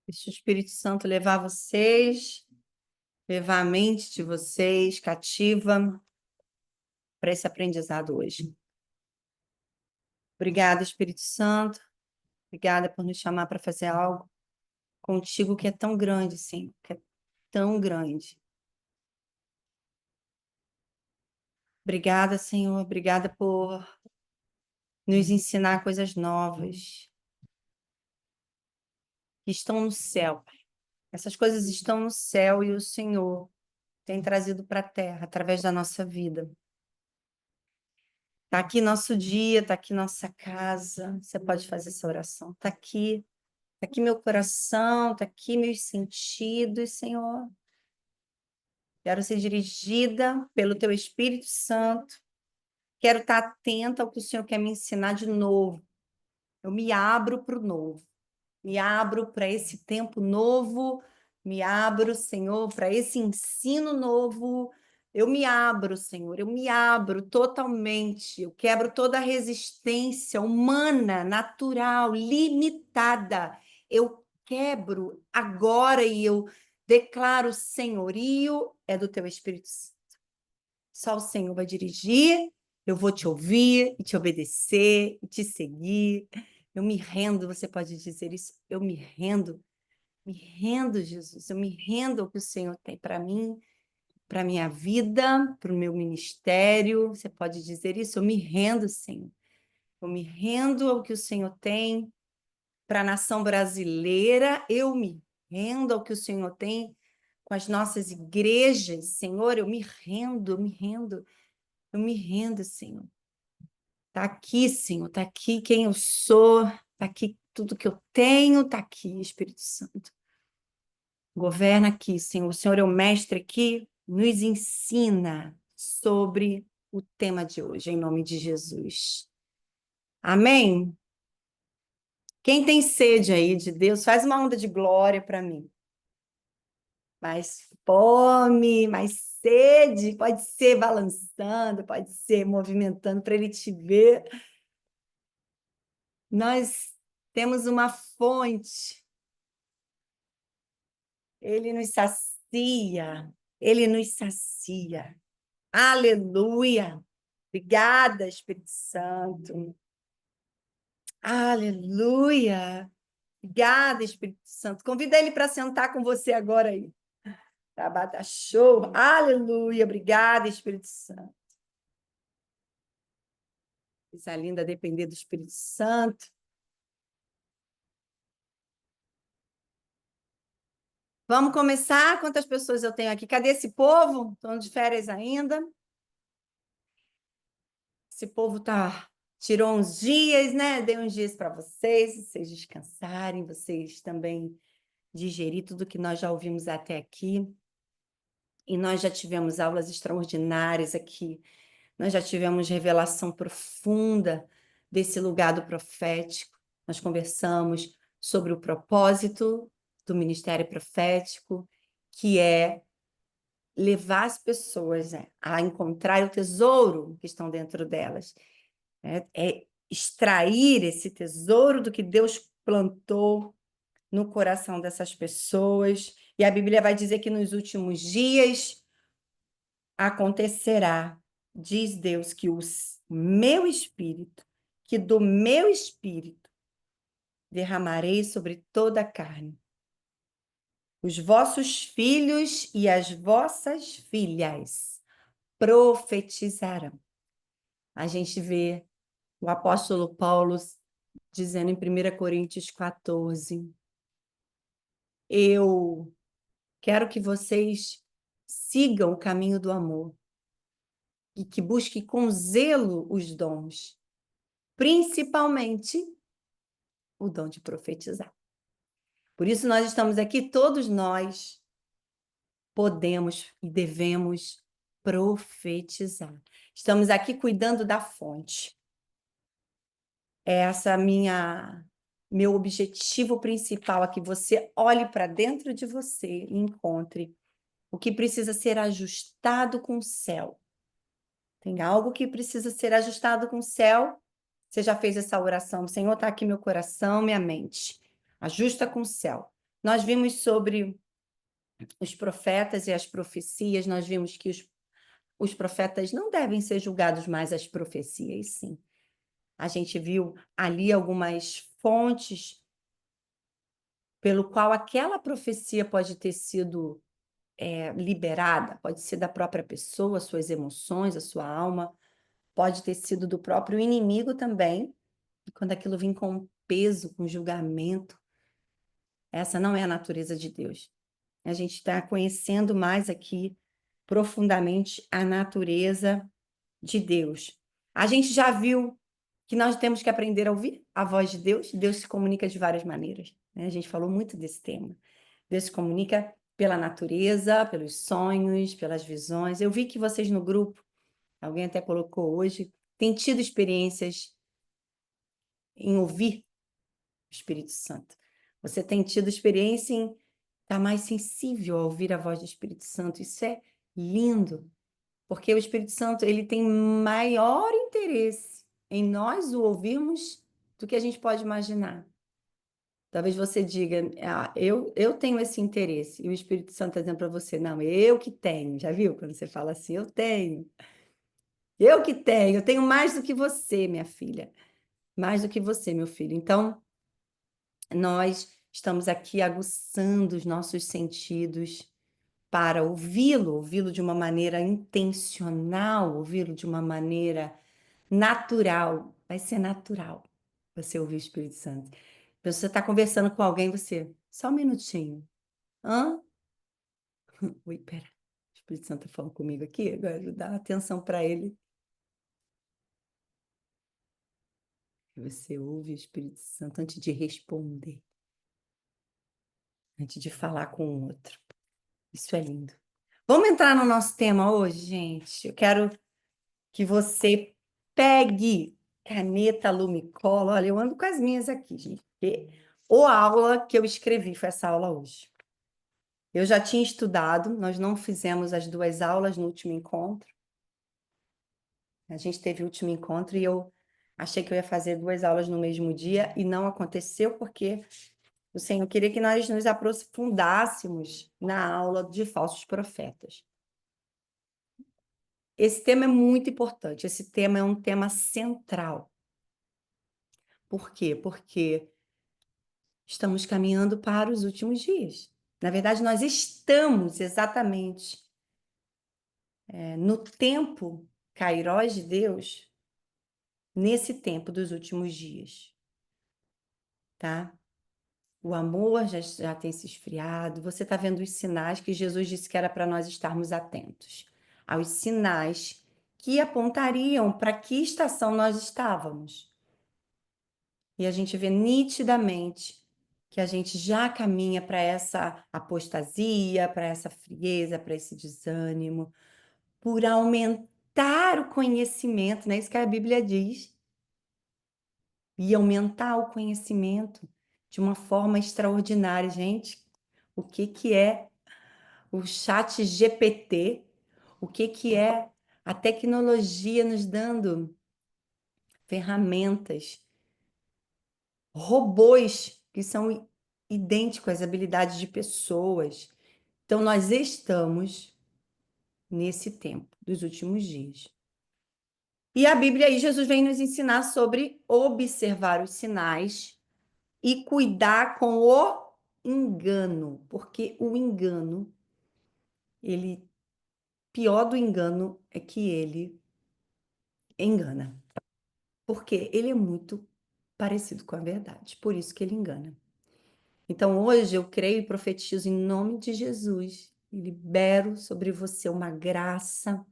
Deixa o Espírito Santo levar vocês, levar a mente de vocês cativa para esse aprendizado hoje. Obrigada, Espírito Santo. Obrigada por nos chamar para fazer algo contigo que é tão grande, Senhor, que é tão grande. Obrigada, Senhor. Obrigada por nos ensinar coisas novas que estão no céu. Essas coisas estão no céu e o Senhor tem trazido para a terra através da nossa vida. Está aqui nosso dia, está aqui nossa casa. Você pode fazer essa oração. Está aqui meu coração, está aqui meus sentidos, Senhor. Quero ser dirigida pelo Teu Espírito Santo. Quero estar atenta ao que o Senhor quer me ensinar de novo. Eu me abro para o novo. Me abro para esse tempo novo. Me abro, Senhor, para esse ensino novo. Eu me abro, Senhor, eu me abro totalmente. Eu quebro toda a resistência humana, natural, limitada. Eu quebro agora e eu declaro: senhorio é do Teu Espírito Santo. Só o Senhor vai dirigir, eu vou te ouvir e te obedecer e te seguir. Eu me rendo, você pode dizer isso, eu me rendo, Jesus, eu me rendo ao que o Senhor tem para mim, para minha vida, para o meu ministério. Você pode dizer isso, eu me rendo, Senhor. Eu me rendo ao que o Senhor tem para a nação brasileira, eu me rendo ao que o Senhor tem com as nossas igrejas, Senhor, eu me rendo, eu me rendo. Eu me rendo, Senhor. Está aqui, Senhor, está aqui quem eu sou, está aqui tudo que eu tenho, está aqui, Espírito Santo. Governa aqui, Senhor. O Senhor é o mestre aqui, nos ensina sobre o tema de hoje, em nome de Jesus. Amém? Quem tem sede aí de Deus, faz uma onda de glória para mim. Mais fome, mais sede, pode ser balançando, pode ser movimentando para ele te ver. Nós temos uma fonte. Ele nos sacia. Ele nos sacia. Aleluia. Obrigada, Espírito Santo. Aleluia. Obrigada, Espírito Santo. Convida ele para sentar com você agora aí. Tabata show. Aleluia. Obrigada, Espírito Santo. Coisa linda depender do Espírito Santo. Vamos começar? Quantas pessoas eu tenho aqui? Cadê esse povo? Estão de férias ainda? Esse povo tirou uns dias, né? Dei uns dias para vocês descansarem, vocês também digerir tudo que nós já ouvimos até aqui. E nós já tivemos aulas extraordinárias aqui. Nós já tivemos revelação profunda desse lugar do profético. Nós conversamos sobre o propósito do ministério profético, que é levar as pessoas, né, a encontrar o tesouro que estão dentro delas. É extrair esse tesouro do que Deus plantou no coração dessas pessoas. E a Bíblia vai dizer que nos últimos dias acontecerá, diz Deus, que o meu espírito, que do meu espírito derramarei sobre toda a carne. Os vossos filhos e as vossas filhas profetizarão. A gente vê o apóstolo Paulo dizendo em 1 Coríntios 14, eu quero que vocês sigam o caminho do amor e que busquem com zelo os dons, principalmente o dom de profetizar. Por isso nós estamos aqui, todos nós podemos e devemos profetizar. Estamos aqui cuidando da fonte. Essa meu objetivo principal é que você olhe para dentro de você e encontre o que precisa ser ajustado com o céu. Tem algo que precisa ser ajustado com o céu? Você já fez essa oração? Senhor, está aqui meu coração, minha mente. Ajusta com o céu. Nós vimos sobre os profetas e as profecias, nós vimos que os profetas não devem ser julgados mais as profecias, sim. A gente viu ali algumas fontes pelo qual aquela profecia pode ter sido liberada, pode ser da própria pessoa, suas emoções, a sua alma, pode ter sido do próprio inimigo também, e quando aquilo vem com peso, com julgamento, essa não é a natureza de Deus. A gente está conhecendo mais aqui profundamente a natureza de Deus. A gente já viu que nós temos que aprender a ouvir a voz de Deus. Deus se comunica de várias maneiras, né? A gente falou muito desse tema. Deus se comunica pela natureza, pelos sonhos, pelas visões. Eu vi que vocês no grupo, alguém até colocou hoje, têm tido experiências em ouvir o Espírito Santo. Você tem tido experiência em estar mais sensível a ouvir a voz do Espírito Santo. Isso é lindo, porque o Espírito Santo ele tem maior interesse em nós o ouvirmos do que a gente pode imaginar. Talvez você diga, eu tenho esse interesse, e o Espírito Santo está dizendo para você, não, eu que tenho. Já viu? Quando você fala assim, eu que tenho, eu tenho mais do que você, minha filha, mais do que você, meu filho. Então, nós estamos aqui aguçando os nossos sentidos para ouvi-lo de uma maneira intencional, ouvi-lo de uma maneira natural. Vai ser natural você ouvir o Espírito Santo. Você está conversando com alguém, você, só um minutinho. Hã? Ui, pera. O Espírito Santo está falando comigo aqui, agora dá atenção para ele. Você ouve o Espírito Santo antes de responder, antes de falar com o outro. Isso é lindo. Vamos entrar no nosso tema hoje, gente? Eu quero que você pegue caneta Lumicola. Olha, eu ando com as minhas aqui, gente. Porque a aula que eu escrevi foi essa aula hoje. Eu já tinha estudado, nós não fizemos as 2 aulas no último encontro. A gente teve o último encontro e eu achei que eu ia fazer 2 aulas no mesmo dia e não aconteceu porque o Senhor queria que nós nos aprofundássemos na aula de falsos profetas. Esse tema é muito importante, esse tema é um tema central. Por quê? Porque estamos caminhando para os últimos dias. Na verdade, nós estamos exatamente no tempo kairós de Deus, nesse tempo dos últimos dias, tá? O amor já tem se esfriado, você está vendo os sinais que Jesus disse que era para nós estarmos atentos, aos sinais que apontariam para que estação nós estávamos. E a gente vê nitidamente que a gente já caminha para essa apostasia, para essa frieza, para esse desânimo, por aumentar o conhecimento, não é isso que a Bíblia diz? E aumentar o conhecimento de uma forma extraordinária. Gente, o que que é o chat GPT? O que que é a tecnologia nos dando ferramentas, robôs que são idênticos às habilidades de pessoas. Então, nós estamos nesse tempo dos últimos dias. E a Bíblia aí, Jesus vem nos ensinar sobre observar os sinais e cuidar com o engano, porque o engano, pior do engano é que ele engana, porque ele é muito parecido com a verdade, por isso que ele engana. Então, hoje eu creio e profetizo em nome de Jesus e libero sobre você uma graça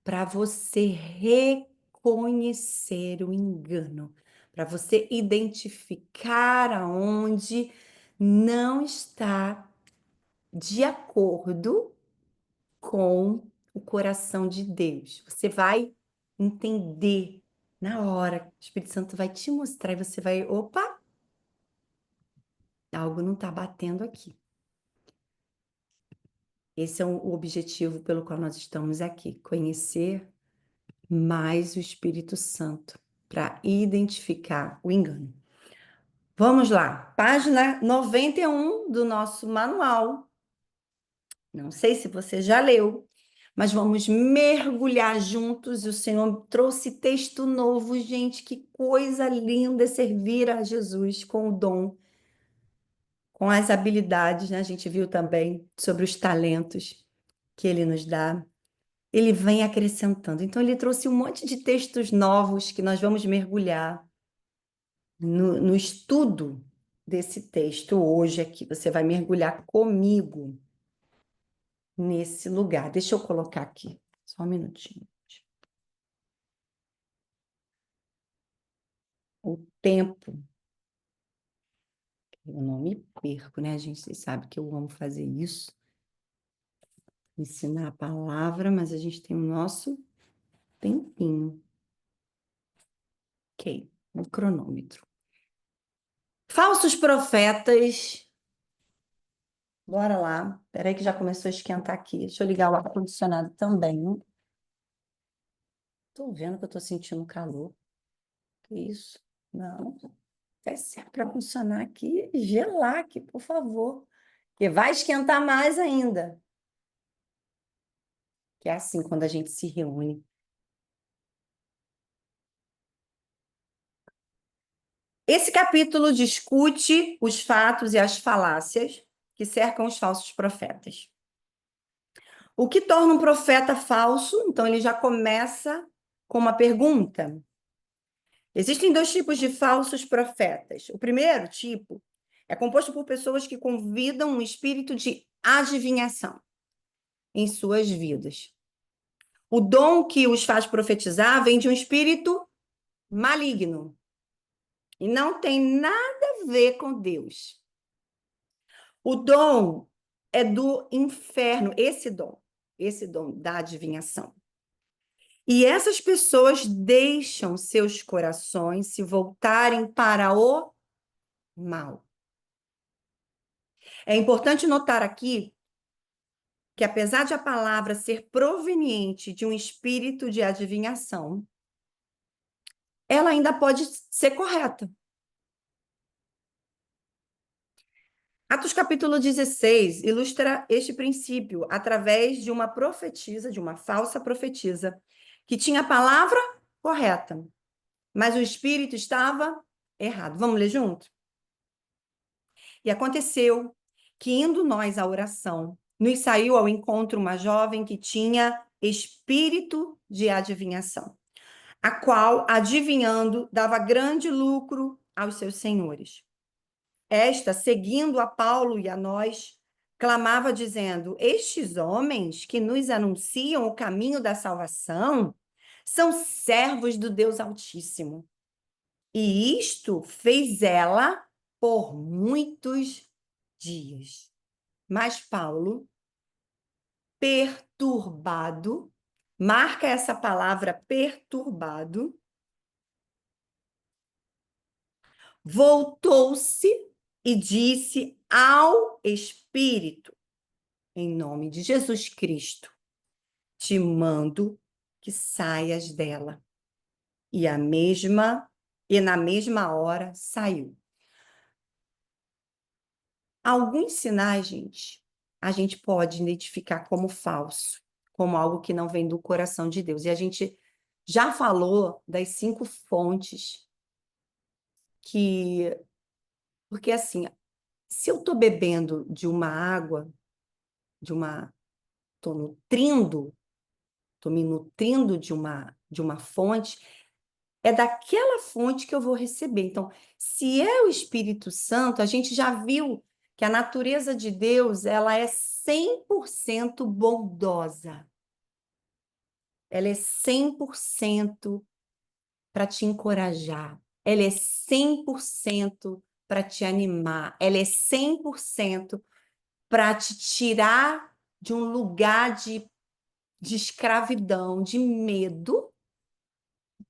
para você reconhecer o engano, para você identificar aonde não está de acordo com o coração de Deus. Você vai entender na hora, o Espírito Santo vai te mostrar e você vai, opa, algo não está batendo aqui. Esse é o objetivo pelo qual nós estamos aqui, conhecer mais o Espírito Santo, para identificar o engano. Vamos lá, página 91 do nosso manual. Não sei se você já leu, mas vamos mergulhar juntos. O Senhor trouxe texto novo, gente. Que coisa linda servir a Jesus com o dom, com as habilidades, né? A gente viu também sobre os talentos que ele nos dá. Ele vem acrescentando. Então, ele trouxe um monte de textos novos que nós vamos mergulhar no estudo desse texto hoje aqui. Você vai mergulhar comigo nesse lugar. Deixa eu colocar aqui, só um minutinho. O tempo, eu não me perco, né, gente? Vocês sabem que eu amo fazer isso, ensinar a palavra, mas a gente tem o nosso tempinho. Ok, o cronômetro. Falsos profetas. Bora lá. Espera aí que já começou a esquentar aqui. Deixa eu ligar o ar-condicionado também. Estou vendo que eu estou sentindo calor. Que isso? Não. Vai ser para funcionar aqui, gelar aqui, por favor. Porque vai esquentar mais ainda. Que é assim quando a gente se reúne. Esse capítulo discute os fatos e as falácias que cercam os falsos profetas. O que torna um profeta falso? Então, ele já começa com uma pergunta. Existem dois tipos de falsos profetas. O primeiro tipo é composto por pessoas que convidam um espírito de adivinhação em suas vidas. O dom que os faz profetizar vem de um espírito maligno e não tem nada a ver com Deus. O dom é do inferno, esse dom da adivinhação. E essas pessoas deixam seus corações se voltarem para o mal. É importante notar aqui que, apesar de a palavra ser proveniente de um espírito de adivinhação, ela ainda pode ser correta. Atos capítulo 16 ilustra este princípio através de uma profetisa, de uma falsa profetisa, que tinha a palavra correta, mas o espírito estava errado. Vamos ler junto? E aconteceu que, indo nós à oração, nos saiu ao encontro uma jovem que tinha espírito de adivinhação, a qual, adivinhando, dava grande lucro aos seus senhores. Esta, seguindo a Paulo e a nós, clamava dizendo: estes homens que nos anunciam o caminho da salvação são servos do Deus Altíssimo. E isto fez ela por muitos dias. Mas Paulo, perturbado, marca essa palavra perturbado, voltou-se e disse ao Espírito: em nome de Jesus Cristo, te mando que saias dela. E na mesma hora saiu. Alguns sinais, gente, a gente pode identificar como falso, como algo que não vem do coração de Deus. E a gente já falou das 5 fontes que... Porque, assim, se eu estou bebendo de uma água, estou me nutrindo de uma fonte, é daquela fonte que eu vou receber. Então, se é o Espírito Santo, a gente já viu que a natureza de Deus, ela é 100% bondosa. Ela é 100% para te encorajar. Ela é 100% para te animar. Ela é 100% para te tirar de um lugar de escravidão, de medo,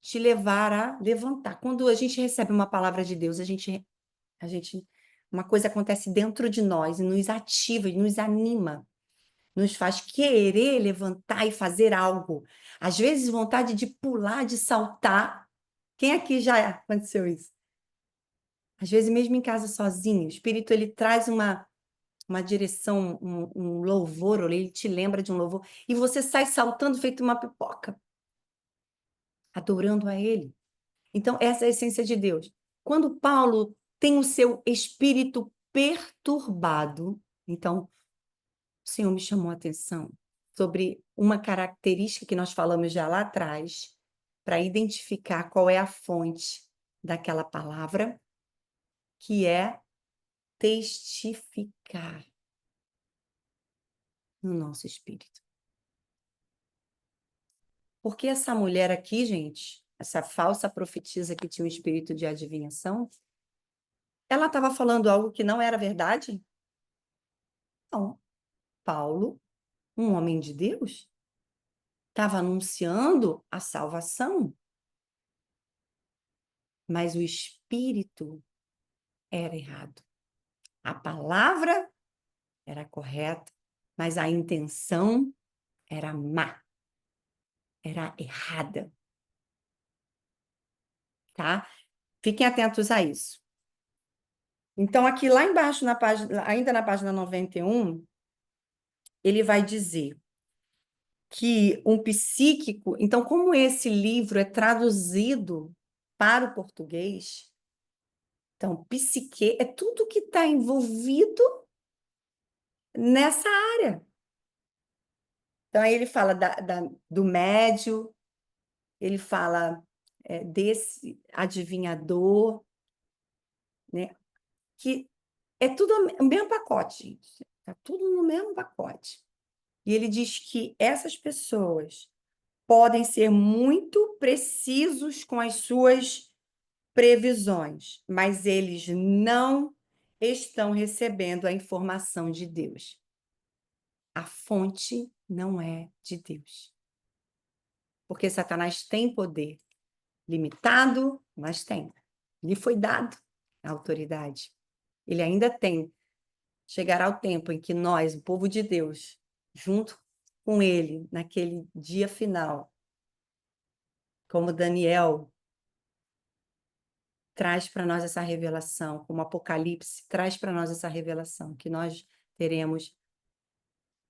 te levar a levantar. Quando a gente recebe uma palavra de Deus, uma coisa acontece dentro de nós e nos ativa, e nos anima, nos faz querer levantar e fazer algo. Às vezes, vontade de pular, de saltar. Quem aqui já aconteceu isso? Às vezes, mesmo em casa sozinho, o Espírito ele traz uma direção, um louvor, ou ele te lembra de um louvor, e você sai saltando feito uma pipoca, adorando a Ele. Então, essa é a essência de Deus. Quando Paulo tem o seu espírito perturbado, então, o Senhor me chamou a atenção sobre uma característica que nós falamos já lá atrás, para identificar qual é a fonte daquela palavra, que é testificar no nosso espírito. Porque essa mulher aqui, gente, essa falsa profetisa que tinha um espírito de adivinhação, ela estava falando algo que não era verdade? Não. Paulo, um homem de Deus, estava anunciando a salvação, mas o espírito era errado. A palavra era correta, mas a intenção era má, era errada, tá? Fiquem atentos a isso. Então, aqui lá embaixo, na página, ainda na página 91, ele vai dizer que um psíquico. Então, como esse livro é traduzido para o português, então, psique é tudo que está envolvido nessa área. Então, aí ele fala do médio, ele fala desse adivinhador, né? Que é tudo o mesmo pacote, gente. Está tudo no mesmo pacote. E ele diz que essas pessoas podem ser muito precisos com as suas previsões, mas eles não estão recebendo a informação de Deus. A fonte não é de Deus. Porque Satanás tem poder limitado, mas tem. Lhe foi dado a autoridade. Ele ainda tem. Chegará o tempo em que nós, o povo de Deus, junto com ele, naquele dia final, como Daniel traz para nós essa revelação, como Apocalipse traz para nós essa revelação, que nós teremos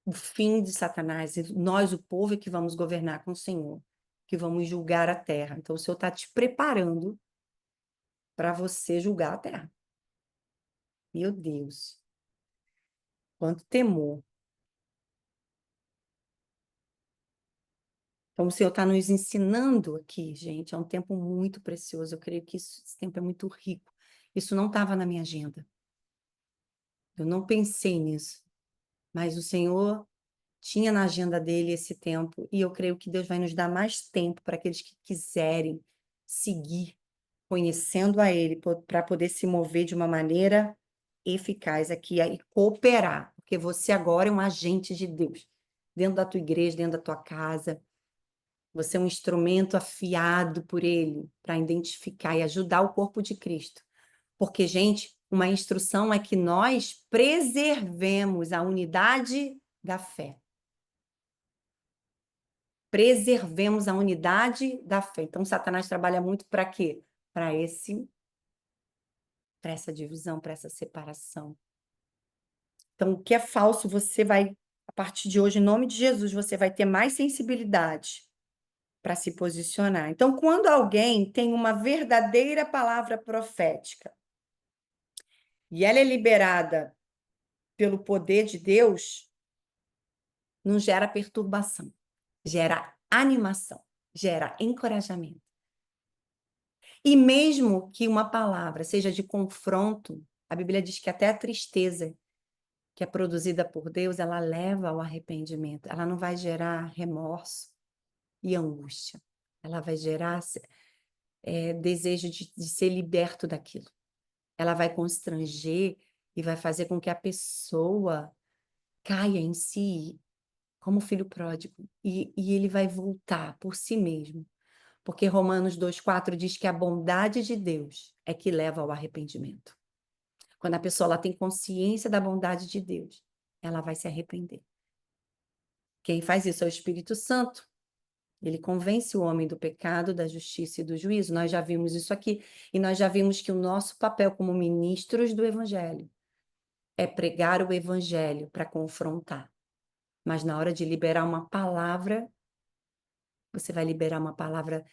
o fim de Satanás, e nós, o povo, é que vamos governar com o Senhor, que vamos julgar a terra. Então, o Senhor está te preparando para você julgar a terra. Meu Deus, quanto temor. Então, o Senhor está nos ensinando aqui, gente, é um tempo muito precioso. Eu creio que esse tempo é muito rico. Isso não estava na minha agenda. Eu não pensei nisso. Mas o Senhor tinha na agenda dele esse tempo, e eu creio que Deus vai nos dar mais tempo para aqueles que quiserem seguir, conhecendo a Ele, para poder se mover de uma maneira eficaz aqui e cooperar, porque você agora é um agente de Deus, dentro da tua igreja, dentro da tua casa. Você é um instrumento afiado por Ele para identificar e ajudar o corpo de Cristo. Porque, gente, uma instrução é que nós preservemos a unidade da fé. Preservemos a unidade da fé. Então, Satanás trabalha muito para quê? Para essa divisão, para essa separação. Então, o que é falso, você vai, a partir de hoje, em nome de Jesus, você vai ter mais sensibilidade para se posicionar. Então, quando alguém tem uma verdadeira palavra profética e ela é liberada pelo poder de Deus, não gera perturbação, gera animação, gera encorajamento. E mesmo que uma palavra seja de confronto, a Bíblia diz que até a tristeza que é produzida por Deus, ela leva ao arrependimento. Ela não vai gerar remorso e angústia. Ela vai gerar desejo de ser liberto daquilo. Ela vai constranger e vai fazer com que a pessoa caia em si como filho pródigo. E ele vai voltar por si mesmo. Porque Romanos 2,4 diz que a bondade de Deus é que leva ao arrependimento. Quando a pessoa ela tem consciência da bondade de Deus, ela vai se arrepender. Quem faz isso é o Espírito Santo. Ele convence o homem do pecado, da justiça e do juízo. Nós já vimos isso aqui. E nós já vimos que o nosso papel como ministros do Evangelho é pregar o Evangelho para confrontar. Mas na hora de liberar uma palavra, você vai liberar uma palavra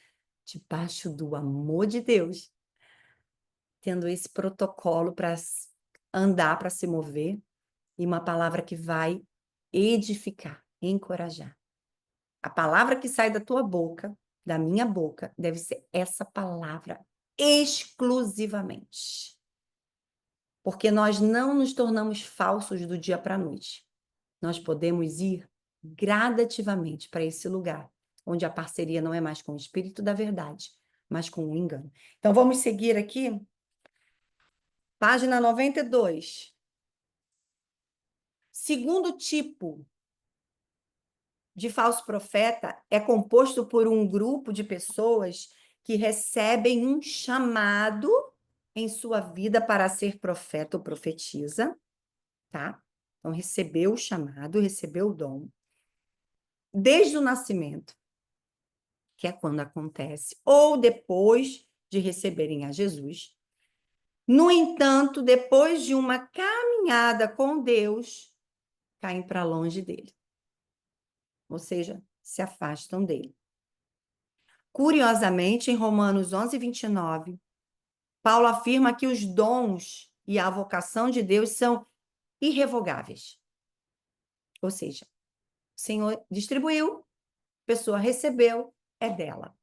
debaixo do amor de Deus, tendo esse protocolo para andar, para se mover, e uma palavra que vai edificar, encorajar. A palavra que sai da tua boca, da minha boca, deve ser essa palavra exclusivamente. Porque nós não nos tornamos falsos do dia para a noite. Nós podemos ir gradativamente para esse lugar, onde a parceria não é mais com o Espírito da verdade, mas com o engano. Então, vamos seguir aqui. Página 92. Segundo tipo de falso profeta é composto por um grupo de pessoas que recebem um chamado em sua vida para ser profeta ou profetisa, tá? Então, recebeu o chamado, recebeu o dom. Desde o nascimento, que é quando acontece, ou depois de receberem a Jesus. No entanto, depois de uma caminhada com Deus, caem para longe dele. Ou seja, se afastam dele. Curiosamente, em Romanos 11, 29, Paulo afirma que os dons e a vocação de Deus são irrevogáveis. Ou seja, o Senhor distribuiu, a pessoa recebeu, é dela.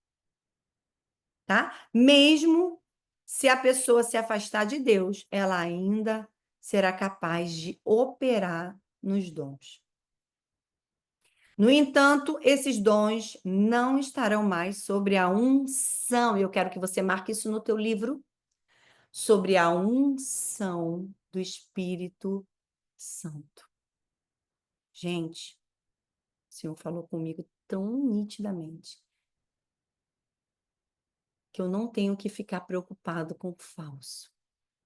Tá? Mesmo se a pessoa se afastar de Deus, ela ainda será capaz de operar nos dons. No entanto, esses dons não estarão mais sobre a unção. Eu quero que você marque isso no teu livro, sobre a unção do Espírito Santo. Gente, o Senhor falou comigo tão nitidamente que eu não tenho que ficar preocupado com o falso.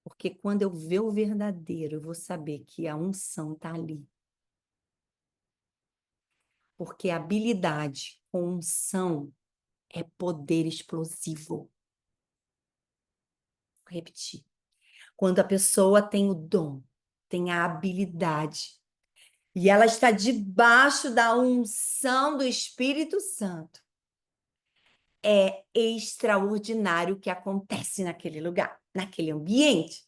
Porque quando eu ver o verdadeiro, eu vou saber que a unção está ali. Porque habilidade com unção é poder explosivo. Vou repetir. Quando a pessoa tem o dom, tem a habilidade, e ela está debaixo da unção do Espírito Santo, é extraordinário o que acontece naquele lugar, naquele ambiente.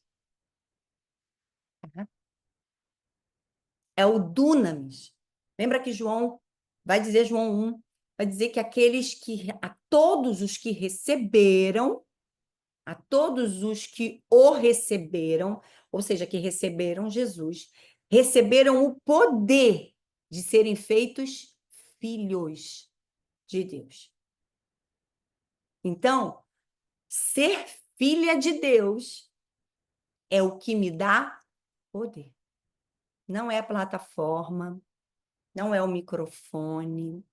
É o dunamis. Lembra que João vai dizer, João 1, vai dizer que aqueles que, a todos os que receberam, a todos os que o receberam, ou seja, que receberam Jesus, receberam o poder de serem feitos filhos de Deus. Então, ser filha de Deus é o que me dá poder. Não é a plataforma, não é o microfone,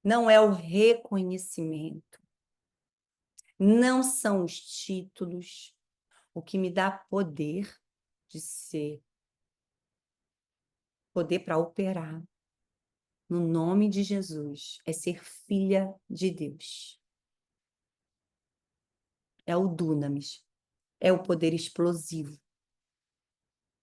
não é o reconhecimento, não são os títulos. O que me dá poder de ser, poder para operar, no nome de Jesus, é ser filha de Deus. É o dunamis, é o poder explosivo.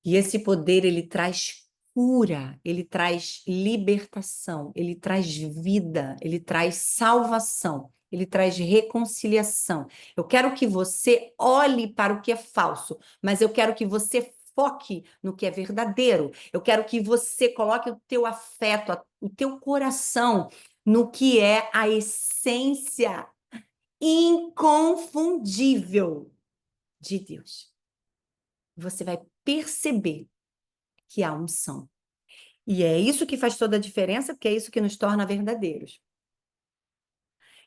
E esse poder, ele traz cura, ele traz libertação, ele traz vida, ele traz salvação, ele traz reconciliação. Eu quero que você olhe para o que é falso, mas eu quero que você foque no que é verdadeiro. Eu quero que você coloque o teu afeto, o teu coração no que é a essência inconfundível de Deus. Você vai perceber que há unção. E é isso que faz toda a diferença, porque é isso que nos torna verdadeiros.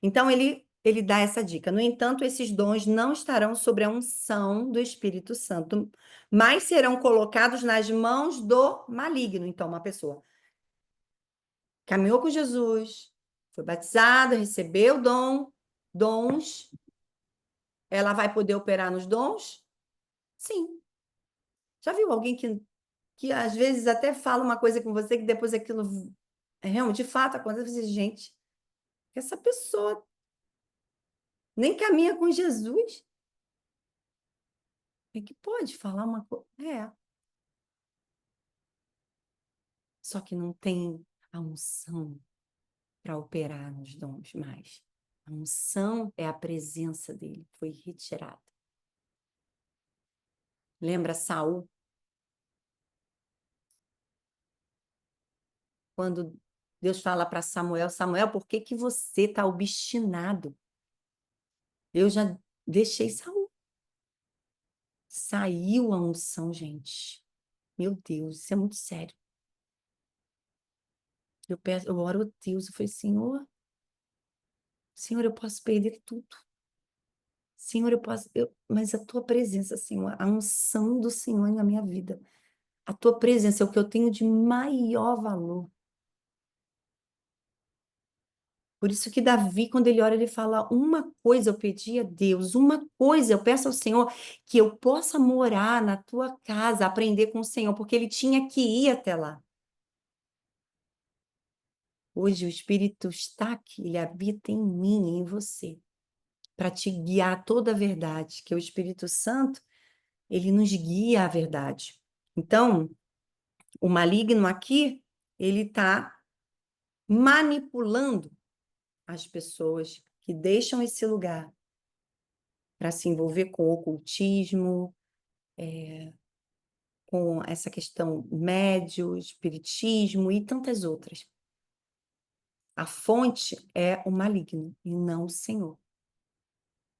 Então, ele dá essa dica. No entanto, esses dons não estarão sobre a unção do Espírito Santo, mas serão colocados nas mãos do maligno. Então, uma pessoa caminhou com Jesus, foi batizada, recebeu dons, ela vai poder operar nos dons? Sim. Já viu alguém que às vezes até fala uma coisa com você que depois aquilo realmente, de fato, acontece, gente, que essa pessoa nem caminha com Jesus. É que pode falar uma coisa. É. Só que não tem a unção para operar nos dons mais. A unção é a presença dele, foi retirada. Lembra Saul? Quando Deus fala para Samuel, Samuel, por que que você está obstinado? Eu já deixei Saul. Saiu a unção, gente. Meu Deus, isso é muito sério. Eu peço, eu oro a Deus, eu falei, Senhor, eu posso perder tudo. Senhor, mas a tua presença, Senhor, a unção do Senhor na minha vida, a tua presença é o que eu tenho de maior valor. Por isso que Davi, quando ele ora, ele fala: uma coisa eu pedi a Deus, uma coisa eu peço ao Senhor, que eu possa morar na tua casa, aprender com o Senhor, porque ele tinha que ir até lá. Hoje o Espírito está aqui, ele habita em mim e em você, para te guiar a toda a verdade, que é o Espírito Santo, ele nos guia à verdade. Então, o maligno aqui, ele está manipulando as pessoas que deixam esse lugar para se envolver com ocultismo, com essa questão médio, espiritismo e tantas outras. A fonte é o maligno e não o Senhor.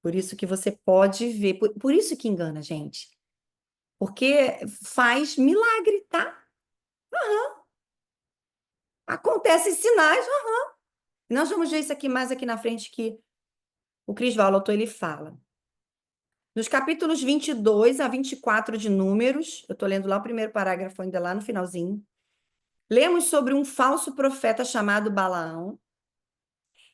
Por isso que você pode ver, por isso que engana a gente. Porque faz milagre, tá? Acontecem sinais. Nós vamos ver isso aqui mais aqui na frente que o Crisvaldo, autor, ele fala. Nos capítulos 22 a 24 de Números, eu estou lendo lá o primeiro parágrafo, ainda lá no finalzinho, lemos sobre um falso profeta chamado Balaão.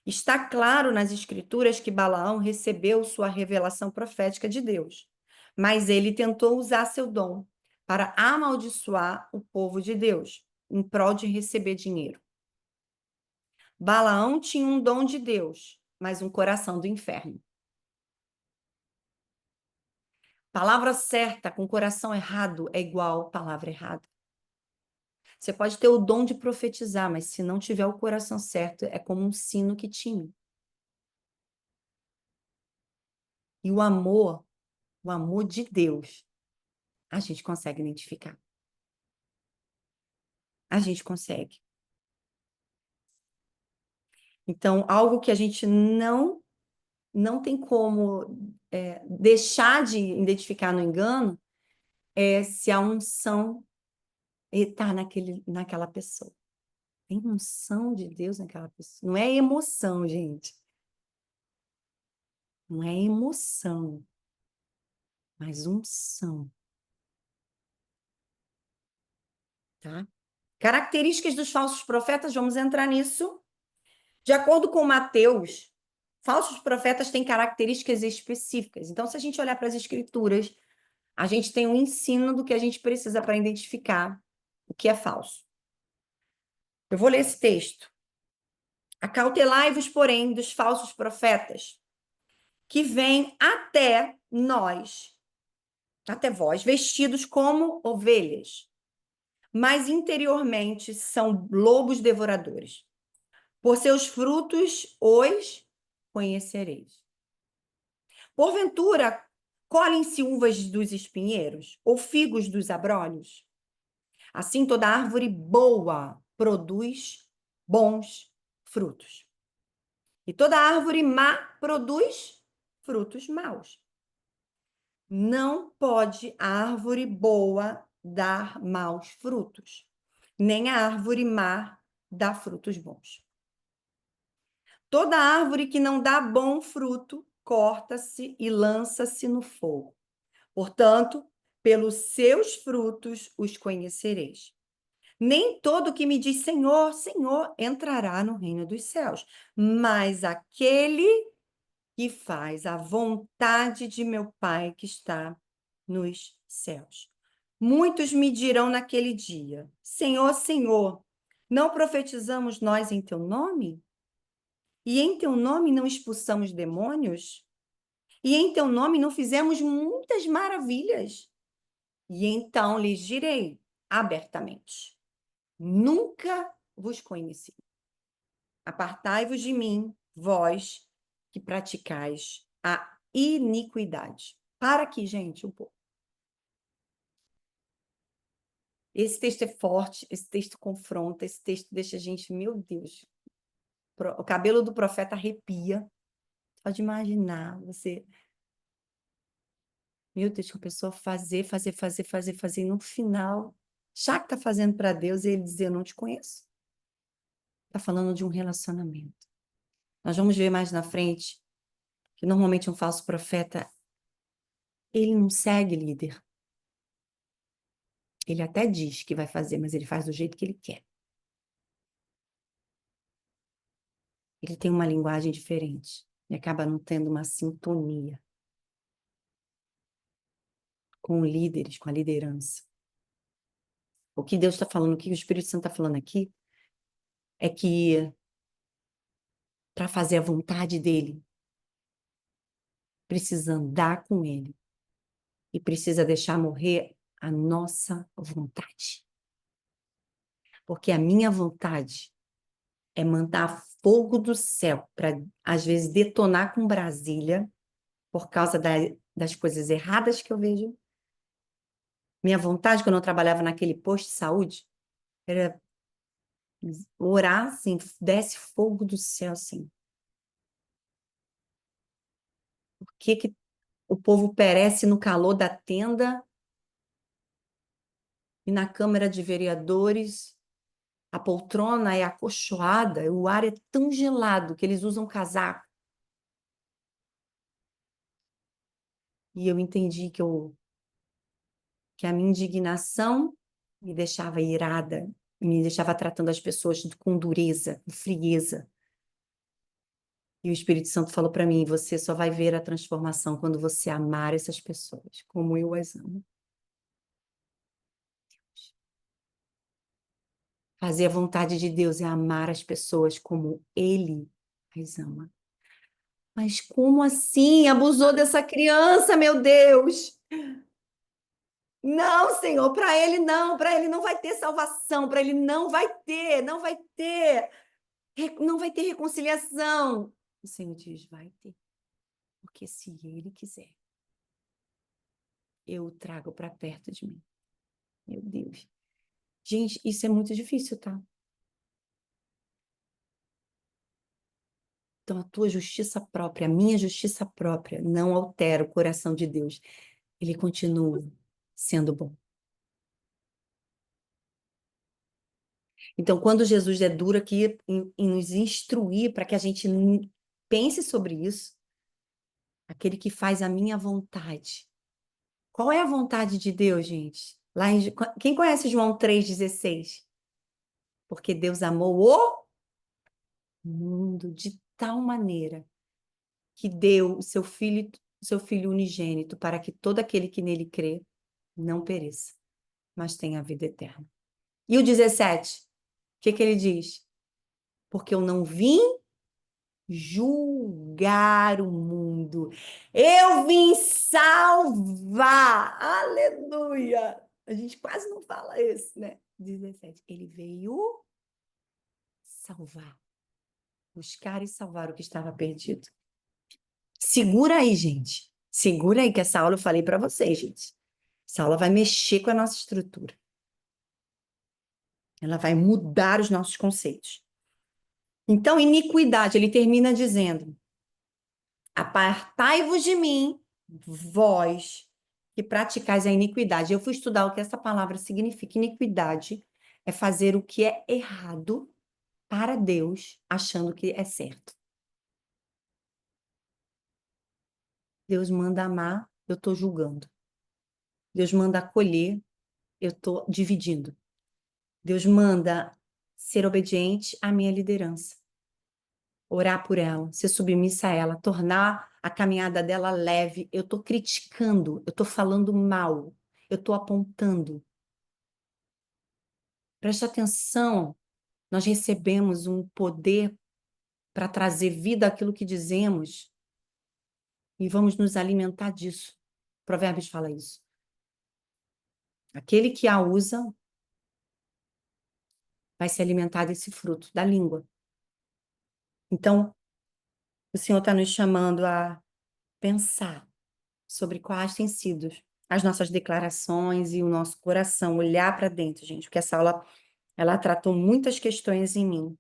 Está claro nas Escrituras que Balaão recebeu sua revelação profética de Deus, mas ele tentou usar seu dom para amaldiçoar o povo de Deus, em prol de receber dinheiro. Balaão tinha um dom de Deus, mas um coração do inferno. Palavra certa com coração errado é igual palavra errada. Você pode ter o dom de profetizar, mas se não tiver o coração certo, é como um sino que tine. E o amor de Deus, a gente consegue identificar. A gente consegue. Então, algo que a gente não tem como deixar de identificar no engano é se a unção está naquela pessoa. Tem unção de Deus naquela pessoa. Não é emoção, gente. Não é emoção, mas unção. Tá? Características dos falsos profetas, vamos entrar nisso. De acordo com Mateus, falsos profetas têm características específicas. Então, se a gente olhar para as escrituras, a gente tem um ensino do que a gente precisa para identificar o que é falso. Eu vou ler esse texto. Acautelai-vos, porém, dos falsos profetas, que vêm até vós, vestidos como ovelhas, mas interiormente são lobos devoradores. Por seus frutos os conhecereis. Porventura, colhem-se uvas dos espinheiros ou figos dos abrolhos? Assim, toda árvore boa produz bons frutos. E toda árvore má produz frutos maus. Não pode a árvore boa dar maus frutos, nem a árvore má dar frutos bons. Toda árvore que não dá bom fruto, corta-se e lança-se no fogo. Portanto, pelos seus frutos os conhecereis. Nem todo que me diz Senhor, Senhor, entrará no reino dos céus, mas aquele que faz a vontade de meu Pai que está nos céus. Muitos me dirão naquele dia: Senhor, Senhor, não profetizamos nós em teu nome? E em teu nome não expulsamos demônios? E em teu nome não fizemos muitas maravilhas? E então lhes direi abertamente: nunca vos conheci. Apartai-vos de mim, vós que praticais a iniquidade. Para aqui, gente, um pouco. Esse texto é forte, esse texto confronta, esse texto deixa a gente, meu Deus, o cabelo do profeta arrepia. Pode imaginar, você, meu Deus, que a pessoa fazer, e no final, já que está fazendo para Deus, ele dizer, eu não te conheço. Está falando de um relacionamento. Nós vamos ver mais na frente que normalmente um falso profeta, ele não segue líder. Ele até diz que vai fazer, mas ele faz do jeito que ele quer. Ele tem uma linguagem diferente e acaba não tendo uma sintonia com líderes, com a liderança. O que Deus está falando, o que o Espírito Santo está falando aqui, é que para fazer a vontade dele, precisa andar com ele e precisa deixar morrer a nossa vontade. Porque a minha vontade é mandar fogo do céu para, às vezes, detonar com Brasília por causa das coisas erradas que eu vejo. Minha vontade, quando eu trabalhava naquele posto de saúde, era orar, assim, desce fogo do céu, assim. Por que o povo perece no calor da tenda e na Câmara de Vereadores a poltrona é acolchoada, o ar é tão gelado que eles usam casaco. E eu entendi que a minha indignação me deixava irada, me deixava tratando as pessoas com dureza, com frieza. E o Espírito Santo falou para mim: você só vai ver a transformação quando você amar essas pessoas, como eu as amo. Fazer a vontade de Deus é amar as pessoas como Ele as ama. Mas como assim? Abusou dessa criança, meu Deus! Não, Senhor, para ele não vai ter salvação, para ele não vai ter reconciliação. O Senhor diz, vai ter, porque se ele quiser, eu o trago para perto de mim. Meu Deus. Gente, isso é muito difícil, tá? Então, a tua justiça própria, a minha justiça própria, não altera o coração de Deus. Ele continua sendo bom. Então, quando Jesus é duro aqui em nos instruir para que a gente pense sobre isso, aquele que faz a minha vontade. Qual é a vontade de Deus, gente? Quem conhece João 3,16? Porque Deus amou o mundo de tal maneira que deu o seu filho unigênito, para que todo aquele que nele crê não pereça, mas tenha a vida eterna. E o 17? O que ele diz? Porque eu não vim julgar o mundo. Eu vim salvar. Aleluia! A gente quase não fala isso, né? 17. Ele veio salvar, buscar e salvar o que estava perdido. Segura aí, gente. Segura aí que essa aula eu falei para vocês, gente. Essa aula vai mexer com a nossa estrutura. Ela vai mudar os nossos conceitos. Então, iniquidade, ele termina dizendo: apartai-vos de mim, vós que praticais a iniquidade. Eu fui estudar o que essa palavra significa. Iniquidade é fazer o que é errado para Deus, achando que é certo. Deus manda amar, eu estou julgando. Deus manda acolher, eu estou dividindo. Deus manda ser obediente à minha liderança. Orar por ela, ser submissa a ela, tornar a caminhada dela leve. Eu estou criticando, eu estou falando mal, eu estou apontando. Preste atenção, nós recebemos um poder para trazer vida àquilo que dizemos e vamos nos alimentar disso. Provérbios fala isso. Aquele que a usa vai se alimentar desse fruto, da língua. Então, o Senhor está nos chamando a pensar sobre quais têm sido as nossas declarações e o nosso coração, olhar para dentro, gente, porque essa aula, ela tratou muitas questões em mim.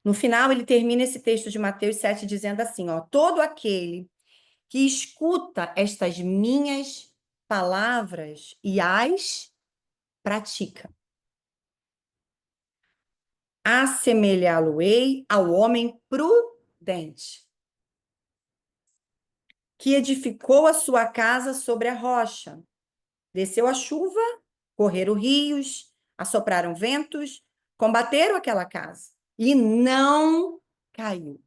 No final, ele termina esse texto de Mateus 7 dizendo assim, ó, todo aquele que escuta estas minhas palavras e as pratica, assemelhá-lo-ei ao homem prudente, que edificou a sua casa sobre a rocha. Desceu a chuva, correram rios, assopraram ventos, combateram aquela casa e não caiu.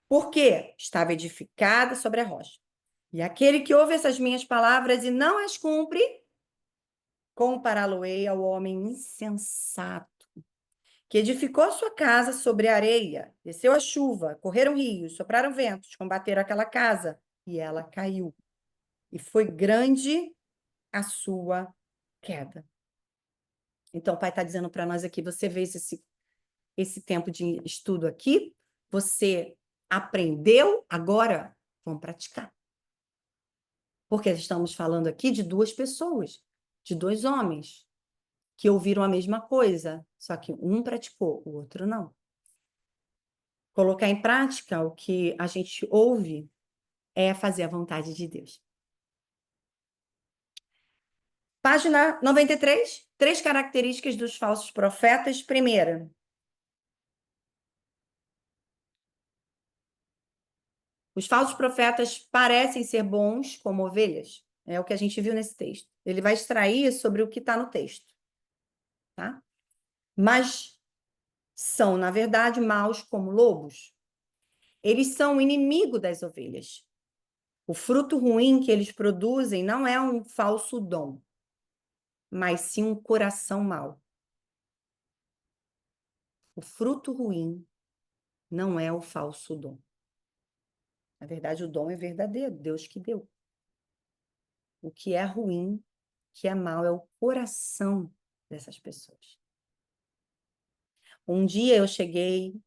Por quê? Estava edificada sobre a rocha. E aquele que ouve essas minhas palavras e não as cumpre, compará-lo-ei ao homem insensato, que edificou a sua casa sobre a areia, desceu a chuva, correram rios, sopraram ventos, combateram aquela casa, e ela caiu. E foi grande a sua queda. Então, o pai está dizendo para nós aqui, você vê esse tempo de estudo aqui, você aprendeu, agora vamos praticar. Porque estamos falando aqui de duas pessoas, de dois homens, que ouviram a mesma coisa, só que um praticou, o outro não. Colocar em prática o que a gente ouve é fazer a vontade de Deus. Página 93, 3 características dos falsos profetas. Primeira, os falsos profetas parecem ser bons como ovelhas. É o que a gente viu nesse texto. Ele vai extrair sobre o que está no texto. Tá? Mas são, na verdade, maus como lobos. Eles são o inimigo das ovelhas. O fruto ruim que eles produzem não é um falso dom, mas sim um coração mau. O fruto ruim não é o falso dom. Na verdade, o dom é verdadeiro, Deus que deu. O que é ruim, que é mau, é o coração dessas pessoas. Um dia eu cheguei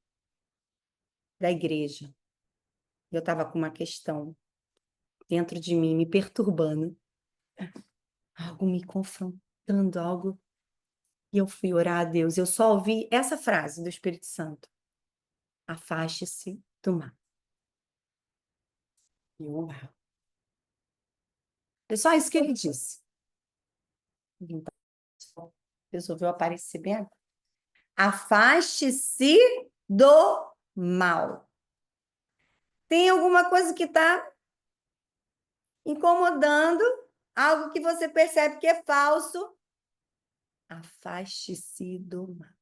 da igreja, eu estava com uma questão dentro de mim, me perturbando, algo me confrontando, algo. E eu fui orar a Deus. Eu só ouvi essa frase do Espírito Santo: afaste-se do mal. E eu orava. É só isso que ele disse. Então, resolveu aparecer bem agora. Afaste-se do mal. Tem alguma coisa que está incomodando, algo que você percebe que é falso? Afaste-se do mal.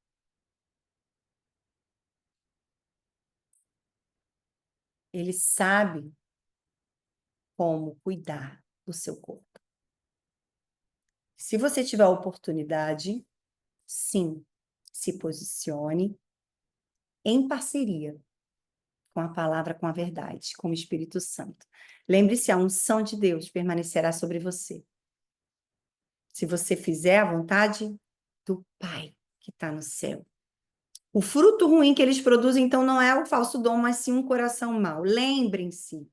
Ele sabe como cuidar do seu corpo. Se você tiver a oportunidade, sim, se posicione em parceria com a palavra, com a verdade, com o Espírito Santo. Lembre-se, a unção de Deus permanecerá sobre você. Se você fizer a vontade do Pai que está no céu. O fruto ruim que eles produzem, então, não é o falso dom, mas sim um coração mau. Lembrem-se,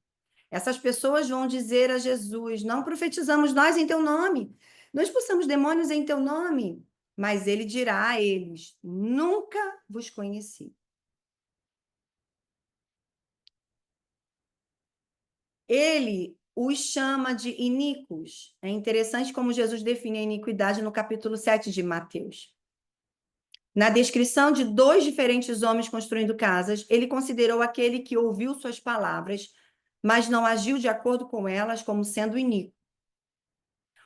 essas pessoas vão dizer a Jesus: não profetizamos nós em teu nome, não expulsamos demônios em teu nome. Mas ele dirá a eles: nunca vos conheci. Ele os chama de iníquos. É interessante como Jesus define a iniquidade no capítulo 7 de Mateus. Na descrição de dois diferentes homens construindo casas, ele considerou aquele que ouviu suas palavras, mas não agiu de acordo com elas, como sendo iníquo.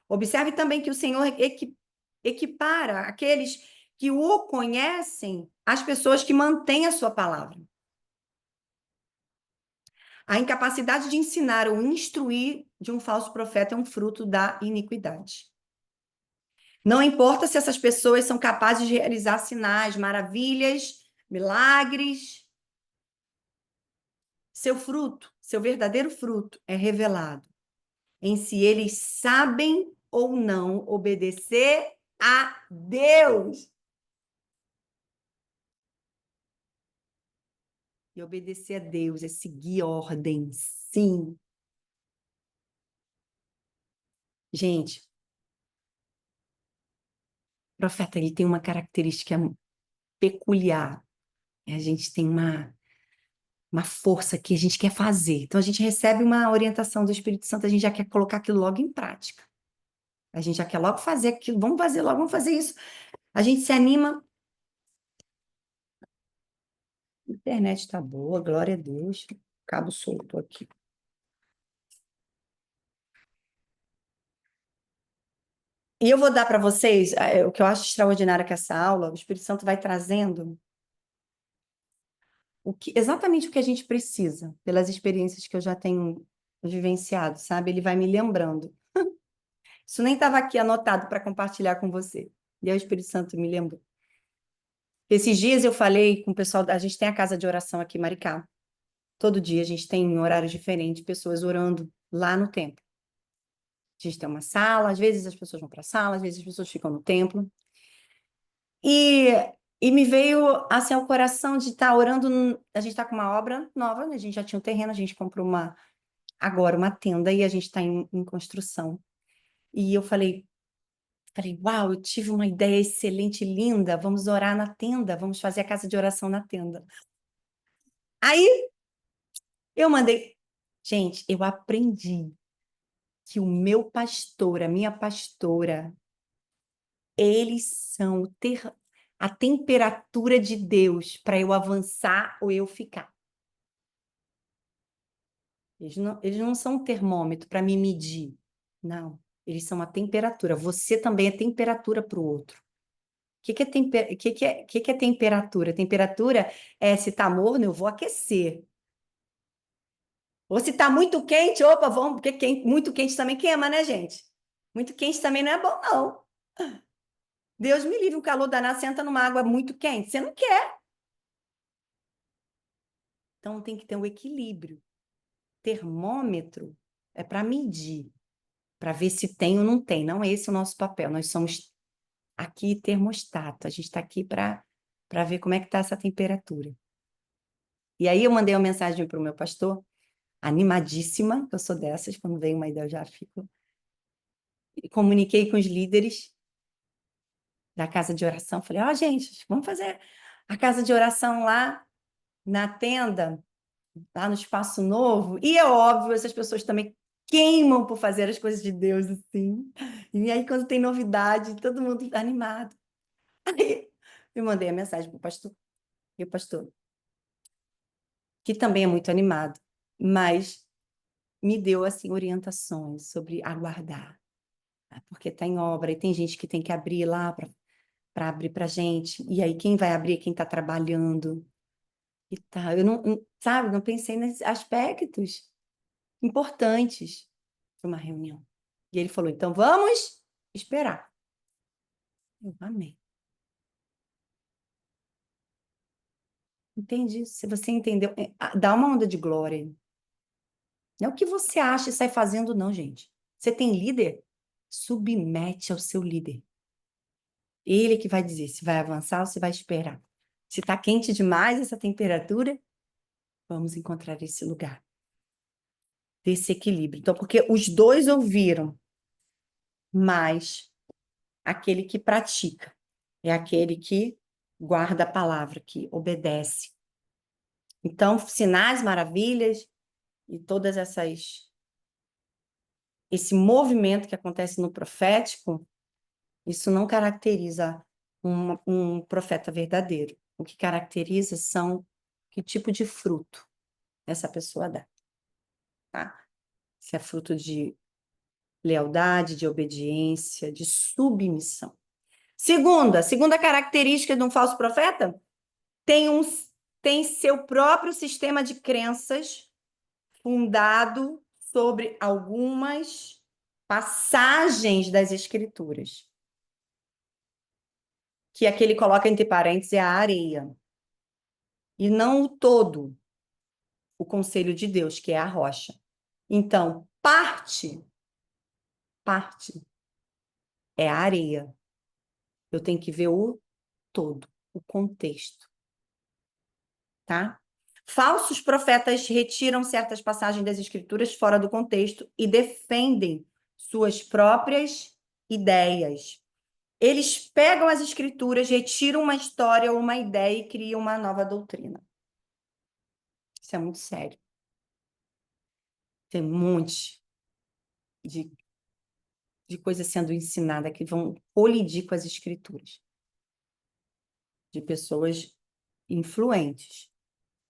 Observe também que o Senhor equipara aqueles que o conhecem às pessoas que mantêm a sua palavra. A incapacidade de ensinar ou instruir de um falso profeta é um fruto da iniquidade. Não importa se essas pessoas são capazes de realizar sinais, maravilhas, milagres, Seu fruto, seu verdadeiro fruto é revelado em se eles sabem ou não obedecer a Deus. E obedecer a Deus é seguir ordens, sim. Gente, o profeta ele tem uma característica peculiar. A gente tem uma força que a gente quer fazer. Então, a gente recebe uma orientação do Espírito Santo, a gente já quer colocar aquilo logo em prática. A gente já quer logo fazer aquilo, vamos fazer logo, vamos fazer isso. A gente se anima. A internet está boa, glória a Deus. Cabo solto aqui. E eu vou dar para vocês o que eu acho extraordinário que essa aula, o Espírito Santo vai trazendo exatamente o que a gente precisa, pelas experiências que eu já tenho vivenciado, sabe? Ele vai me lembrando. Isso nem estava aqui anotado para compartilhar com você. E aí o Espírito Santo me lembrou. Esses dias eu falei com o pessoal, a gente tem a casa de oração aqui em Maricá. Todo dia a gente tem em horários diferentes pessoas orando lá no templo. A gente tem uma sala, às vezes as pessoas vão para a sala, às vezes as pessoas ficam no templo. E, e me veio assim ao coração de estar orando. A gente está com uma obra nova, né? A gente já tinha um terreno, a gente comprou agora uma tenda e a gente está em construção. E eu falei, uau, eu tive uma ideia excelente, linda. Vamos orar na tenda, vamos fazer a casa de oração na tenda. Aí eu mandei, gente, eu aprendi que o meu pastor, a minha pastora, eles são a temperatura de Deus para eu avançar ou eu ficar. Eles não são um termômetro para me medir. Não, eles são a temperatura. Você também é temperatura para o outro. O que é temperatura? Temperatura é se está morno, eu vou aquecer. Ou se está muito quente, opa, vamos, porque muito quente também queima, né, gente? Muito quente também não é bom, não. Deus me livre, o calor danado, senta numa água muito quente. Você não quer. Então tem que ter um equilíbrio. Termômetro é para medir, para ver se tem ou não tem. Não é esse o nosso papel. Nós somos aqui termostato. A gente está aqui para ver como é que está essa temperatura. E aí eu mandei uma mensagem para o meu pastor, animadíssima, que eu sou dessas, quando vem uma ideia eu já fico. E comuniquei com os líderes da casa de oração. Falei, ó, gente, vamos fazer a casa de oração lá na tenda, lá no Espaço Novo. E é óbvio, essas pessoas também queimam por fazer as coisas de Deus, assim. E aí, quando tem novidade, todo mundo tá animado. Aí, eu mandei a mensagem para o pastor. E o pastor, que também é muito animado, mas me deu, assim, orientações sobre aguardar. Tá? Porque está em obra e tem gente que tem que abrir lá para abrir para gente. E aí, quem vai abrir é quem está trabalhando. E tá, eu sabe, não pensei nesses aspectos importantes para uma reunião. E ele falou: então vamos esperar. Eu amei. Entendi. Se você entendeu, dá uma onda de glória. Não é o que você acha e sai fazendo, não, gente. Você tem líder? Submete ao seu líder. Ele que vai dizer se vai avançar ou se vai esperar. Se está quente demais essa temperatura, vamos encontrar esse lugar, desse equilíbrio. Então, porque os dois ouviram, mas aquele que pratica é aquele que guarda a palavra, que obedece. Então, sinais, maravilhas e todas esse movimento que acontece no profético, isso não caracteriza um profeta verdadeiro. O que caracteriza são que tipo de fruto essa pessoa dá, tá? Se é fruto de lealdade, de obediência, de submissão. Segunda característica de um falso profeta, tem tem seu próprio sistema de crenças fundado sobre algumas passagens das Escrituras, que aqui ele coloca entre parênteses é a areia, e não o todo. o conselho de Deus, que é a rocha. Então, parte é a areia. Eu tenho que ver o todo, o contexto, tá? Falsos profetas retiram certas passagens das escrituras fora do contexto e defendem suas próprias ideias. Eles pegam as escrituras, retiram uma história ou uma ideia e criam uma nova doutrina. Isso é muito sério. Tem um monte de coisa sendo ensinada que vão colidir com as escrituras, de pessoas influentes.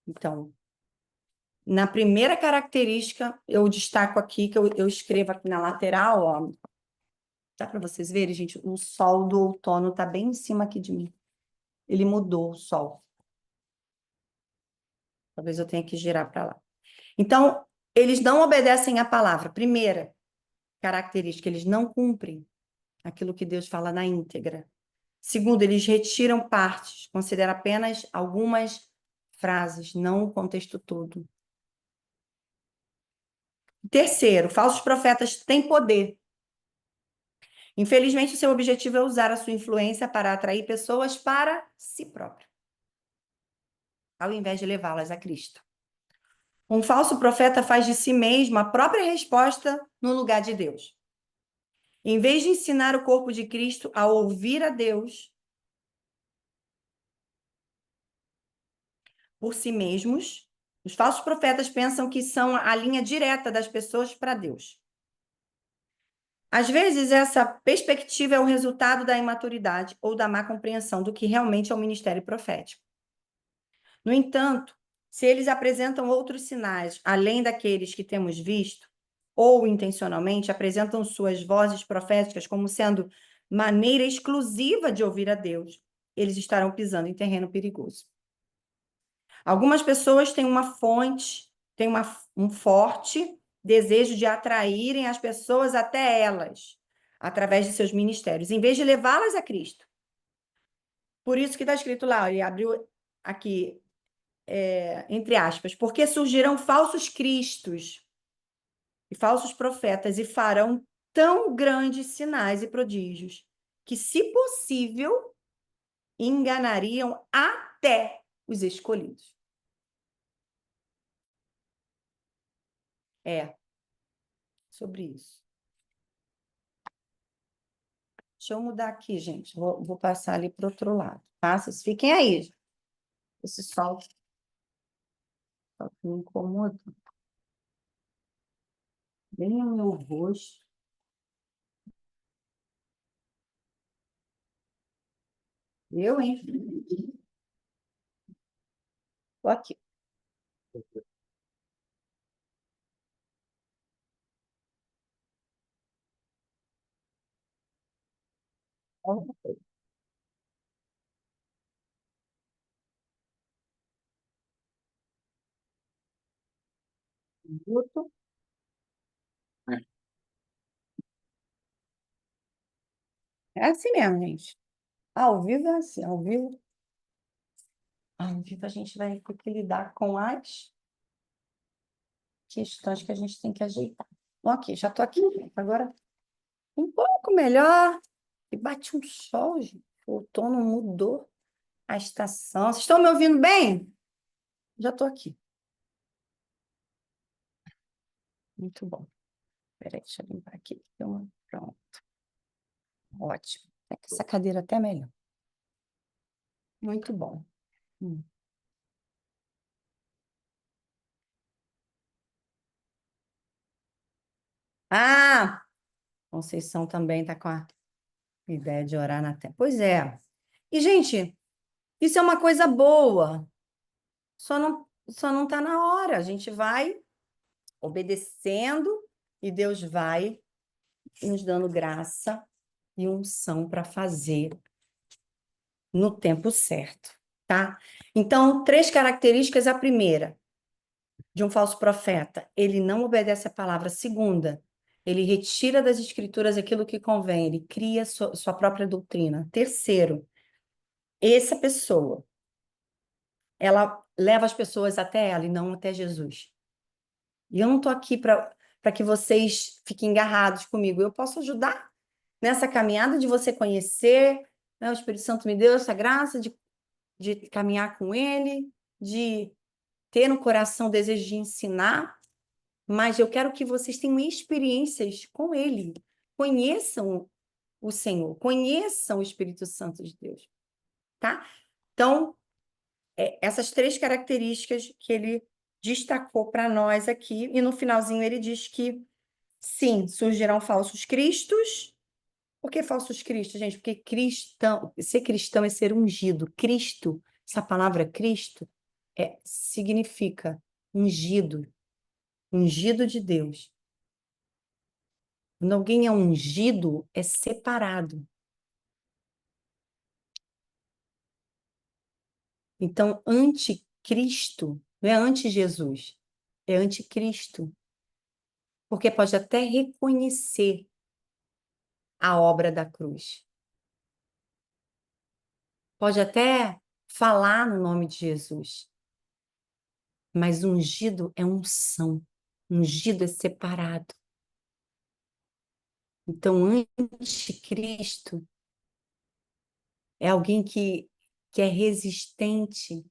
Então, na primeira característica, eu destaco aqui, que eu escrevo aqui na lateral, ó, dá para vocês verem, gente, o sol do outono está bem em cima aqui de mim. Ele mudou o sol. Talvez eu tenha que girar para lá. Então, eles não obedecem à palavra. Primeira característica, eles não cumprem aquilo que Deus fala na íntegra. Segundo, eles retiram partes, consideram apenas algumas frases, não o contexto todo. Terceiro, falsos profetas têm poder. Infelizmente, o seu objetivo é usar a sua influência para atrair pessoas para si próprio, ao invés de levá-las a Cristo. Um falso profeta faz de si mesmo a própria resposta no lugar de Deus. Em vez de ensinar o corpo de Cristo a ouvir a Deus por si mesmos, os falsos profetas pensam que são a linha direta das pessoas para Deus. Às vezes, essa perspectiva é o resultado da imaturidade ou da má compreensão do que realmente é o ministério profético. No entanto, se eles apresentam outros sinais, além daqueles que temos visto, ou intencionalmente apresentam suas vozes proféticas como sendo maneira exclusiva de ouvir a Deus, eles estarão pisando em terreno perigoso. Algumas pessoas têm um forte desejo de atraírem as pessoas até elas, através de seus ministérios, em vez de levá-las a Cristo. Por isso que está escrito lá, ele abriu aqui, entre aspas, porque surgirão falsos cristos e falsos profetas e farão tão grandes sinais e prodígios que, se possível, enganariam até os escolhidos. É, sobre isso. Deixa eu mudar aqui, gente. Vou passar ali para o outro lado, tá? Vocês fiquem aí. Esse sol me incomoda. Bem no meu rosto. Eu, hein? Tô aqui. Minuto. É assim mesmo, gente. Ao vivo é assim, ao vivo a gente vai ter que lidar com as questões que a gente tem que ajeitar. Bom, aqui, já tô aqui. Agora, um pouco melhor. E bate um sol, gente. O outono mudou a estação. Vocês estão me ouvindo bem? Já tô aqui. Muito bom. Peraí, deixa eu limpar aqui. Pronto. Ótimo. Essa cadeira até melhor. Muito bom. Hum. Ah, Conceição também está com a ideia de orar na terra. Pois é. E, gente, isso é uma coisa boa. Só não está na hora. A gente vai obedecendo e Deus vai nos dando graça e unção para fazer no tempo certo, tá? Então, 3 características. A primeira, de um falso profeta, ele não obedece à palavra. Segunda, ele retira das escrituras aquilo que convém, ele cria sua própria doutrina. Terceiro, essa pessoa, ela leva as pessoas até ela e não até Jesus. E eu não estou aqui para que vocês fiquem agarrados comigo. Eu posso ajudar nessa caminhada de você conhecer, né? O Espírito Santo me deu essa graça de caminhar com ele, de ter no coração o desejo de ensinar, mas eu quero que vocês tenham experiências com ele. Conheçam o Senhor, conheçam o Espírito Santo de Deus, tá? Então, essas três características que ele destacou para nós aqui, e no finalzinho ele diz que, sim, surgirão falsos cristos. Por que falsos cristos, gente? Porque ser cristão é ser ungido. Cristo, essa palavra Cristo, significa ungido, ungido de Deus. Quando alguém é ungido, é separado. Então, anticristo não é anti-Jesus, é anticristo. Porque pode até reconhecer a obra da cruz. Pode até falar no nome de Jesus. Mas ungido é unção. Ungido é separado. Então, anticristo é alguém que é resistente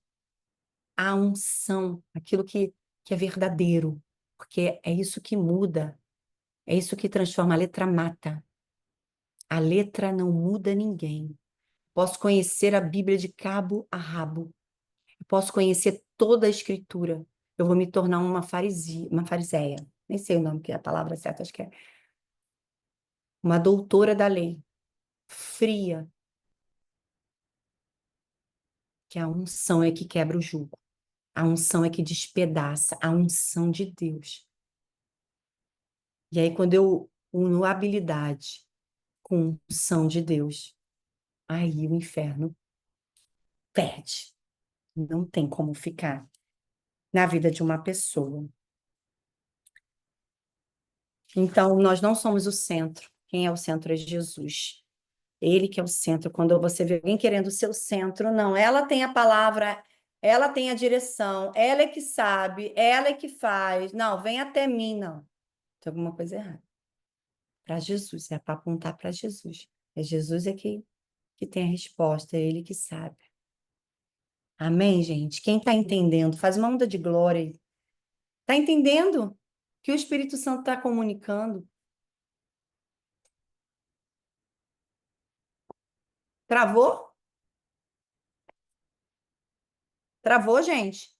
à unção, aquilo que é verdadeiro. Porque é isso que muda, é isso que transforma. A letra mata. A letra não muda ninguém. Posso conhecer a Bíblia de cabo a rabo. Eu posso conhecer toda a Escritura. Eu vou me tornar uma fariseia. Nem sei o nome, que é a palavra certa, acho que é. Uma doutora da lei. Fria. Que a unção é que quebra o jugo. A unção é que despedaça. A unção de Deus. E aí, quando eu uno habilidade com unção de Deus, aí o inferno perde. Não tem como ficar na vida de uma pessoa. Então, nós não somos o centro. Quem é o centro é Jesus. Ele que é o centro. Quando você vê alguém querendo ser o centro, não. Ela tem a palavra, ela tem a direção, ela é que sabe, ela é que faz. Não, vem até mim, não. Tem alguma coisa errada. Para Jesus, é para apontar para Jesus. É Jesus que tem a resposta, é ele que sabe. Amém, gente? Quem está entendendo, faz uma onda de glória aí. Está entendendo que o Espírito Santo está comunicando? Travou? Travou, gente?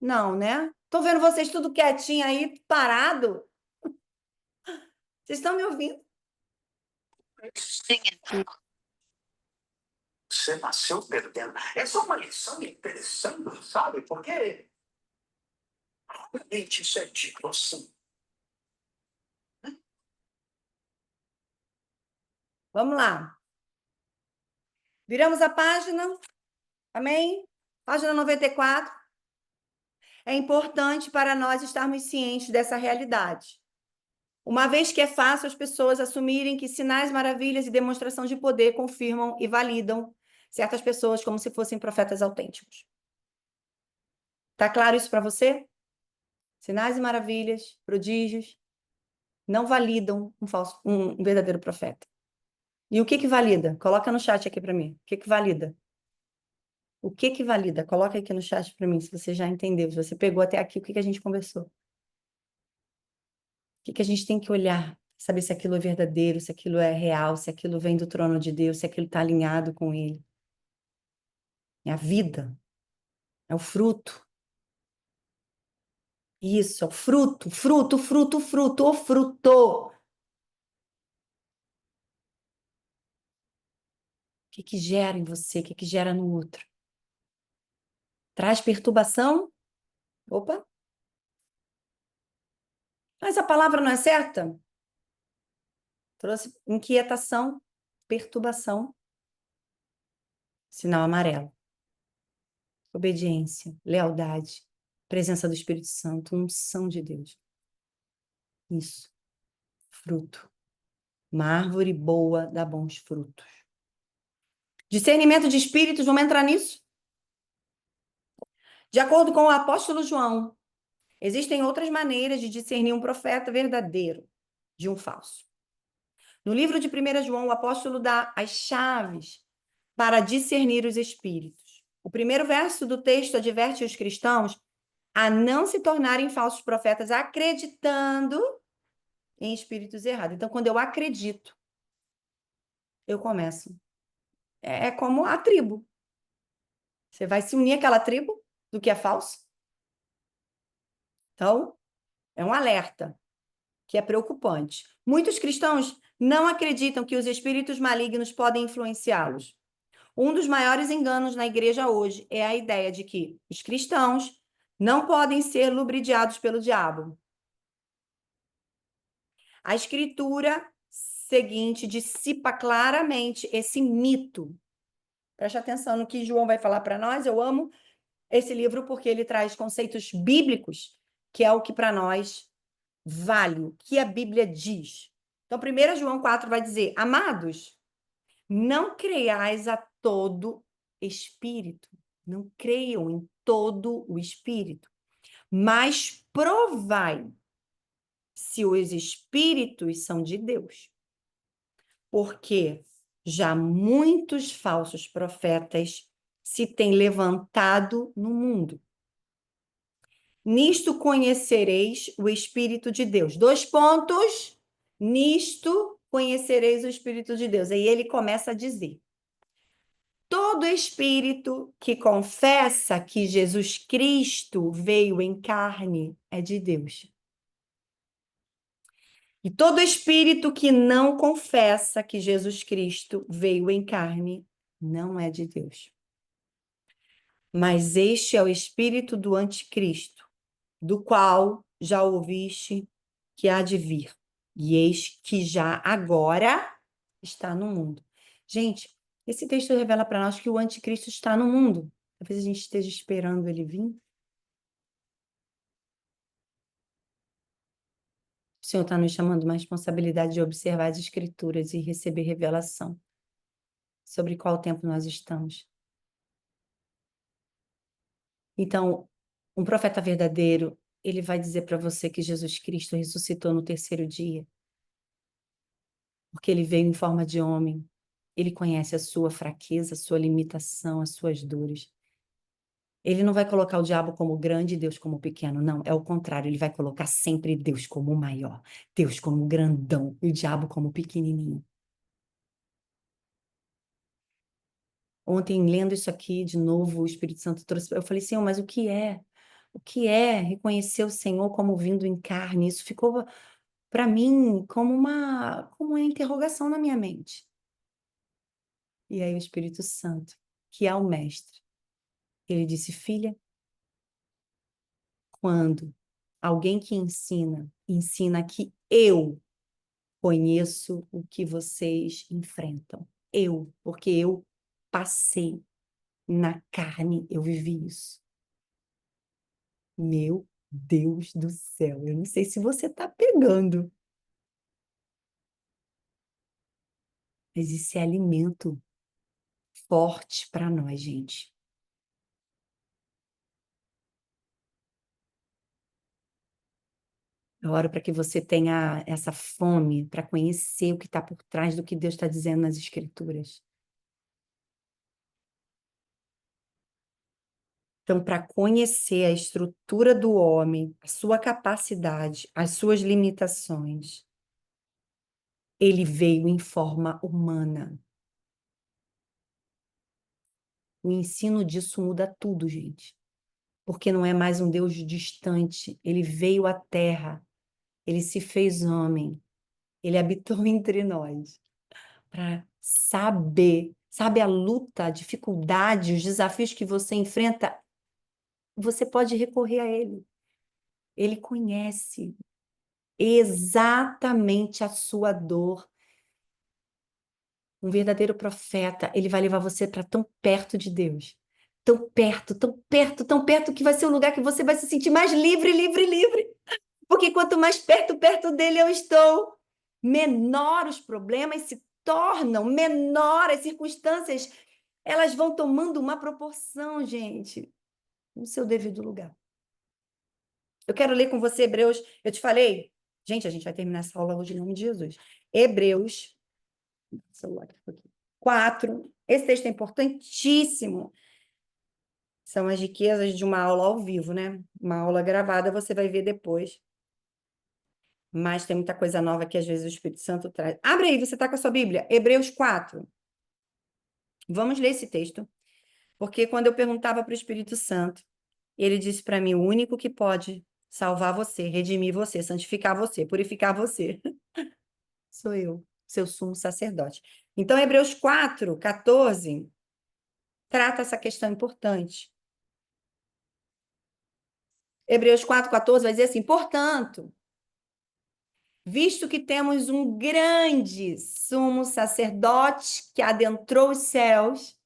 Não, né? Tô vendo vocês tudo quietinho aí, parado. Vocês estão me ouvindo? Sim. Você nasceu perdendo. Essa é uma lição interessante, sabe? Porque realmente isso é dito assim. Vamos lá. Viramos a página. Amém? Página 94. É importante para nós estarmos cientes dessa realidade. Uma vez que é fácil as pessoas assumirem que sinais, maravilhas e demonstração de poder confirmam e validam certas pessoas como se fossem profetas autênticos. Tá claro isso para você? Sinais e maravilhas, prodígios, não validam um verdadeiro profeta. E o que valida? Coloca no chat aqui para mim. O que valida? O que valida? Coloca aqui no chat para mim, se você já entendeu, se você pegou até aqui, o que a gente conversou. O que a gente tem que olhar, saber se aquilo é verdadeiro, se aquilo é real, se aquilo vem do trono de Deus, se aquilo está alinhado com Ele. É a vida, é o fruto. Isso, é o fruto, fruto, fruto, fruto, o fruto. O que gera em você, o que gera no outro? Traz perturbação? Opa! Mas a palavra não é certa? Trouxe inquietação, perturbação, sinal amarelo. Obediência, lealdade, presença do Espírito Santo, unção de Deus. Isso, fruto. Uma árvore boa dá bons frutos. Discernimento de espíritos, vamos entrar nisso? De acordo com o apóstolo João, existem outras maneiras de discernir um profeta verdadeiro de um falso. No livro de 1 João, o apóstolo dá as chaves para discernir os espíritos. O primeiro verso do texto adverte os cristãos a não se tornarem falsos profetas acreditando em espíritos errados. Então, quando eu acredito, eu começo. É como a tribo. Você vai se unir àquela tribo do que é falso. Então, é um alerta que é preocupante. Muitos cristãos não acreditam que os espíritos malignos podem influenciá-los. Um dos maiores enganos na igreja hoje é a ideia de que os cristãos não podem ser lubridiados pelo diabo. A escritura seguinte dissipa claramente esse mito. Preste atenção no que João vai falar para nós. Eu amo esse livro porque ele traz conceitos bíblicos, que é o que para nós vale, o que a Bíblia diz. Então, 1 João 4 vai dizer: amados, não creiais a todo espírito. Não creiam em todo o espírito, mas provai se os espíritos são de Deus. Porque já muitos falsos profetas se têm levantado no mundo. Nisto conhecereis o Espírito de Deus. 2 pontos. Nisto conhecereis o Espírito de Deus. Aí ele começa a dizer: todo espírito que confessa que Jesus Cristo veio em carne é de Deus. E todo espírito que não confessa que Jesus Cristo veio em carne não é de Deus. Mas este é o espírito do anticristo, do qual já ouviste que há de vir. E eis que já agora está no mundo. Gente, esse texto revela para nós que o anticristo está no mundo. Talvez a gente esteja esperando ele vir. O Senhor está nos chamando uma responsabilidade de observar as Escrituras e receber revelação sobre qual tempo nós estamos. Então, um profeta verdadeiro, ele vai dizer para você que Jesus Cristo ressuscitou no terceiro dia, porque ele veio em forma de homem. Ele conhece a sua fraqueza, a sua limitação, as suas dores. Ele não vai colocar o diabo como grande e Deus como pequeno, não. É o contrário, ele vai colocar sempre Deus como maior, Deus como grandão e o diabo como pequenininho. Ontem, lendo isso aqui de novo, o Espírito Santo trouxe, eu falei, Senhor, mas o que é? O que é reconhecer o Senhor como vindo em carne? Isso ficou para mim como uma interrogação na minha mente. E aí o Espírito Santo, que é o mestre, ele disse, filha, quando alguém que ensina que eu conheço o que vocês enfrentam. Porque eu passei na carne, eu vivi isso. Meu Deus do céu, eu não sei se você está pegando. Mas isso é alimento forte para nós, gente. Eu oro para que você tenha essa fome para conhecer o que está por trás do que Deus está dizendo nas Escrituras. Então, para conhecer a estrutura do homem, a sua capacidade, as suas limitações, ele veio em forma humana. O ensino disso muda tudo, gente. Porque não é mais um Deus distante. Ele veio à Terra, ele se fez homem, ele habitou entre nós para saber, sabe a luta, a dificuldade, os desafios que você enfrenta, você pode recorrer a ele. Ele conhece exatamente a sua dor. Um verdadeiro profeta, ele vai levar você para tão perto de Deus. Tão perto, tão perto, tão perto, que vai ser o lugar que você vai se sentir mais livre, livre, livre. Porque quanto mais perto, perto dele eu estou, menor os problemas se tornam, menor as circunstâncias elas vão tomando uma proporção, gente, no seu devido lugar. Eu quero ler com você Hebreus, eu te falei, gente, a gente vai terminar essa aula hoje em nome de Jesus. Hebreus, celular aqui, 4, esse texto é importantíssimo. São as riquezas de uma aula ao vivo, né? Uma aula gravada, você vai ver depois. Mas tem muita coisa nova que às vezes o Espírito Santo traz. Abre aí, você está com a sua Bíblia, Hebreus 4. Vamos ler esse texto, porque quando eu perguntava para o Espírito Santo, ele disse para mim, o único que pode salvar você, redimir você, santificar você, purificar você, sou eu, seu sumo sacerdote. Então, Hebreus 4, 14, trata essa questão importante. Hebreus 4, 14 vai dizer assim, portanto, visto que temos um grande sumo sacerdote que adentrou os céus,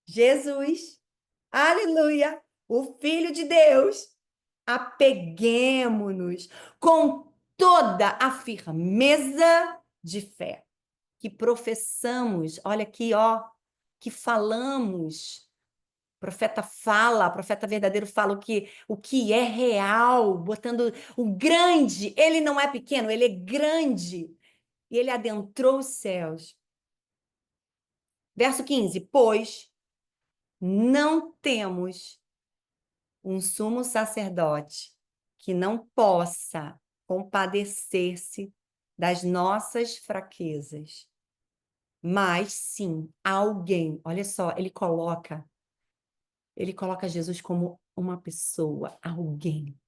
Jesus, aleluia, o Filho de Deus, apeguemo-nos com toda a firmeza de fé que professamos, olha aqui, ó, que falamos. O profeta fala, o profeta verdadeiro fala o que é real, botando o grande, ele não é pequeno, ele é grande. E ele adentrou os céus. Verso 15, pois não temos um sumo sacerdote que não possa compadecer-se das nossas fraquezas, mas sim alguém, olha só, ele coloca Jesus como uma pessoa, alguém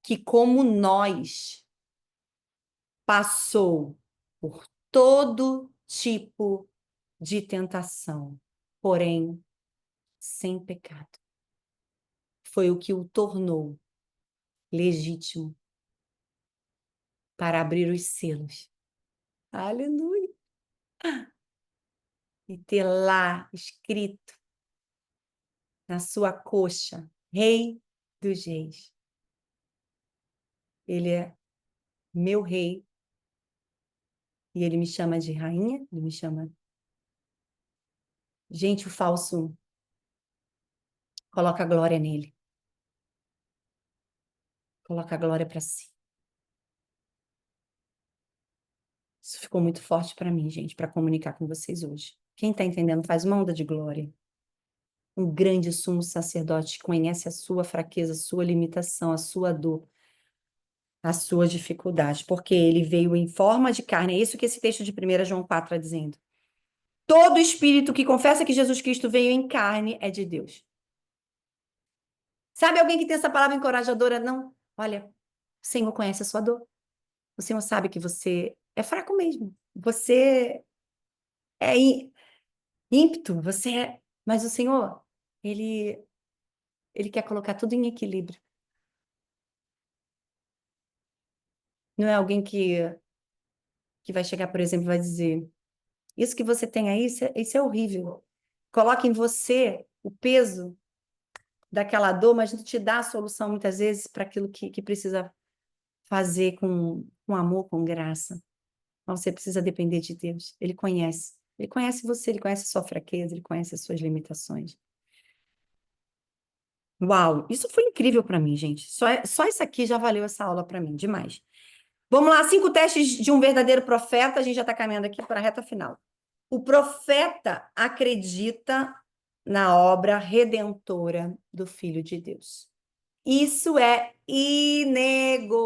que como nós passou por todo tipo de tentação, porém sem pecado. Foi o que o tornou legítimo para abrir os selos. Aleluia! E ter lá escrito na sua coxa, Rei dos Reis. Ele é meu rei e ele me chama de rainha, ele me chama. Gente, o falso coloca a glória nele. Coloca a glória para si. Isso ficou muito forte para mim, gente, para comunicar com vocês hoje. Quem está entendendo faz uma onda de glória. Um grande sumo sacerdote que conhece a sua fraqueza, a sua limitação, a sua dor, a sua dificuldade, porque ele veio em forma de carne. É isso que esse texto de 1 João 4 está dizendo. Todo espírito que confessa que Jesus Cristo veio em carne é de Deus. Sabe alguém que tem essa palavra encorajadora? Não. Olha, o Senhor conhece a sua dor. O Senhor sabe que você é fraco mesmo. Você é ímpeto, você é... Mas o Senhor, ele quer colocar tudo em equilíbrio. Não é alguém que vai chegar, por exemplo, e vai dizer: isso que você tem aí, isso é horrível. Coloca em você o peso daquela dor, mas não te dá a solução, muitas vezes, para aquilo que precisa fazer com amor, com graça. Mas você precisa depender de Deus. Ele conhece. Ele conhece você, ele conhece a sua fraqueza, ele conhece as suas limitações. Uau, isso foi incrível para mim, gente. Só isso aqui já valeu essa aula para mim, demais. Vamos lá, 5 testes de um verdadeiro profeta. A gente já está caminhando aqui para a reta final. O profeta acredita na obra redentora do Filho de Deus. Isso é inegociável.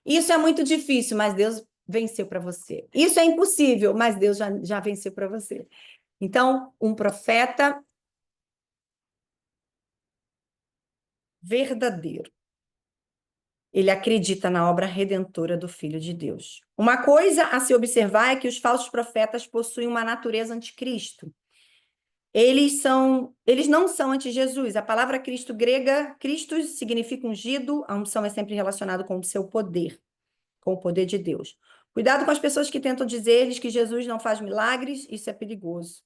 Isso é muito difícil, mas Deus venceu para você. Isso é impossível, mas Deus já venceu para você. Então, um profeta verdadeiro, ele acredita na obra redentora do Filho de Deus. Uma coisa a se observar é que os falsos profetas possuem uma natureza anticristo. Eles não são anti-Jesus. A palavra Cristo grega, Christos, significa ungido, a unção é sempre relacionada com o seu poder, com o poder de Deus. Cuidado com as pessoas que tentam dizer-lhes que Jesus não faz milagres, isso é perigoso.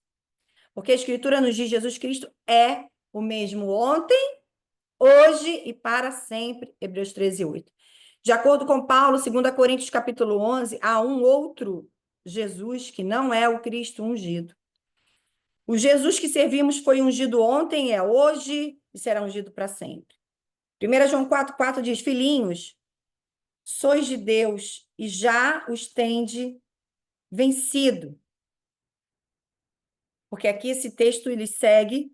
Porque a Escritura nos diz que Jesus Cristo é o mesmo ontem, hoje e para sempre, Hebreus 13, 8. De acordo com Paulo, 2 Coríntios capítulo 11, há um outro Jesus, que não é o Cristo ungido. O Jesus que servimos foi ungido ontem, é hoje e será ungido para sempre. 1 João 4,4 diz: Filhinhos, sois de Deus e já os tende vencido. Porque aqui esse texto ele segue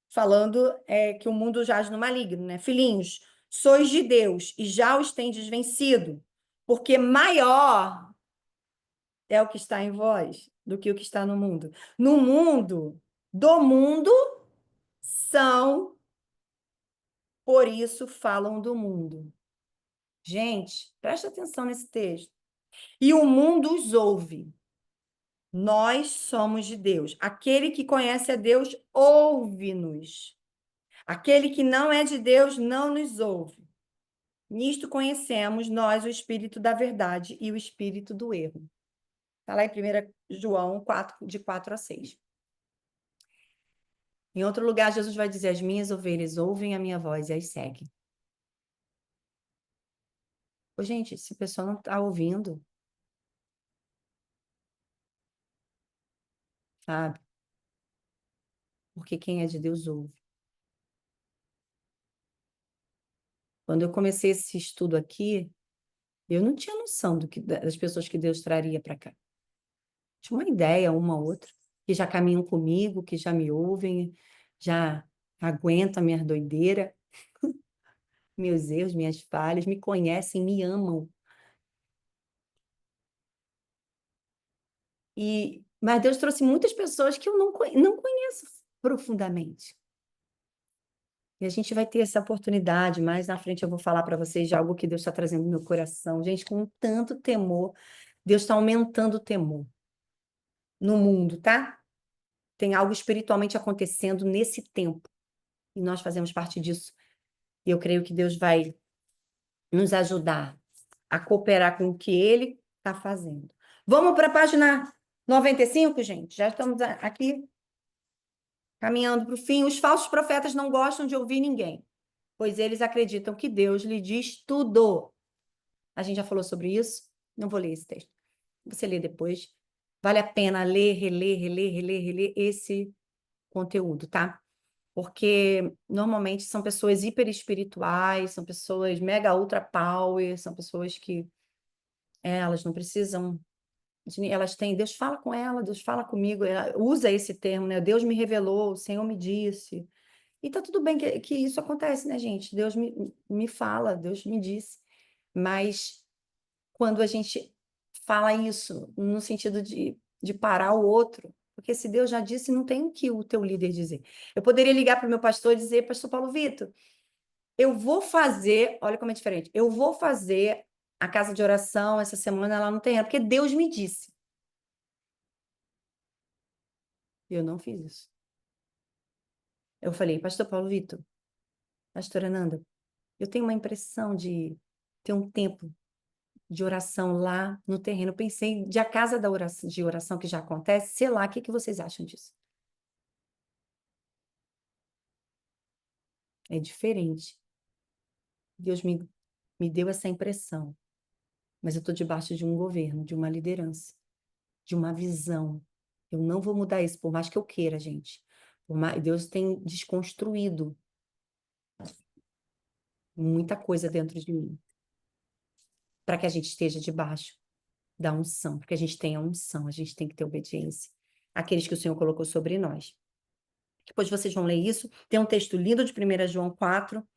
falando que o mundo jaz no maligno, né? Filhinhos, sois de Deus e já os tendes vencido, porque maior é o que está em vós do que o que está no mundo. No mundo, do mundo, são, por isso falam do mundo. Gente, presta atenção nesse texto. E o mundo os ouve. Nós somos de Deus. Aquele que conhece a Deus, ouve-nos. Aquele que não é de Deus, não nos ouve. Nisto conhecemos nós o espírito da verdade e o espírito do erro. Está lá em 1 João 4, de 4 a 6. Em outro lugar, Jesus vai dizer: As minhas ovelhas ouvem a minha voz e as seguem. Ô, gente, se a pessoa não está ouvindo, sabe? Porque quem é de Deus ouve. Quando eu comecei esse estudo aqui, eu não tinha noção das pessoas que Deus traria para cá. Tinha uma ideia, uma ou outra, que já caminham comigo, que já me ouvem, já aguentam a minha doideira, meus erros, minhas falhas, me conhecem, me amam. Mas Deus trouxe muitas pessoas que eu não conheço profundamente. E a gente vai ter essa oportunidade. Mais na frente eu vou falar para vocês de algo que Deus está trazendo no meu coração. Gente, com tanto temor, Deus está aumentando o temor no mundo, tá? Tem algo espiritualmente acontecendo nesse tempo. E nós fazemos parte disso. E eu creio que Deus vai nos ajudar a cooperar com o que Ele está fazendo. Vamos para a página 95, gente? Já estamos aqui caminhando para o fim. Os falsos profetas não gostam de ouvir ninguém, pois eles acreditam que Deus lhe diz tudo. A gente já falou sobre isso? Não vou ler esse texto. Você lê depois. Vale a pena ler, reler, reler, reler, reler esse conteúdo, tá? Porque normalmente são pessoas hiper espirituais, são pessoas mega ultra power, são pessoas que elas não precisam, elas têm, Deus fala com ela, Deus fala comigo, ela usa esse termo, né? Deus me revelou, o Senhor me disse. E tá tudo bem que isso acontece, né, gente? Deus me fala, Deus me disse. Mas quando a gente fala isso no sentido de parar o outro, porque se Deus já disse, não tem o que o teu líder dizer. Eu poderia ligar para o meu pastor e dizer: Pastor Paulo Vitor, eu vou fazer, olha como é diferente, eu vou fazer a casa de oração essa semana lá no terreno, porque Deus me disse. Eu não fiz isso. Eu falei: Pastor Paulo Vitor, Pastora Nanda, eu tenho uma impressão de ter um tempo de oração lá no terreno. Eu pensei de a casa de oração que já acontece, sei lá, o que vocês acham disso? É diferente. Deus me deu essa impressão, mas eu estou debaixo de um governo, de uma liderança, de uma visão. Eu não vou mudar isso, por mais que eu queira, gente. Deus tem desconstruído muita coisa dentro de mim, para que a gente esteja debaixo da unção, porque a gente tem a unção, a gente tem que ter obediência àqueles que o Senhor colocou sobre nós. Depois vocês vão ler isso. Tem um texto lindo de 1 João 4,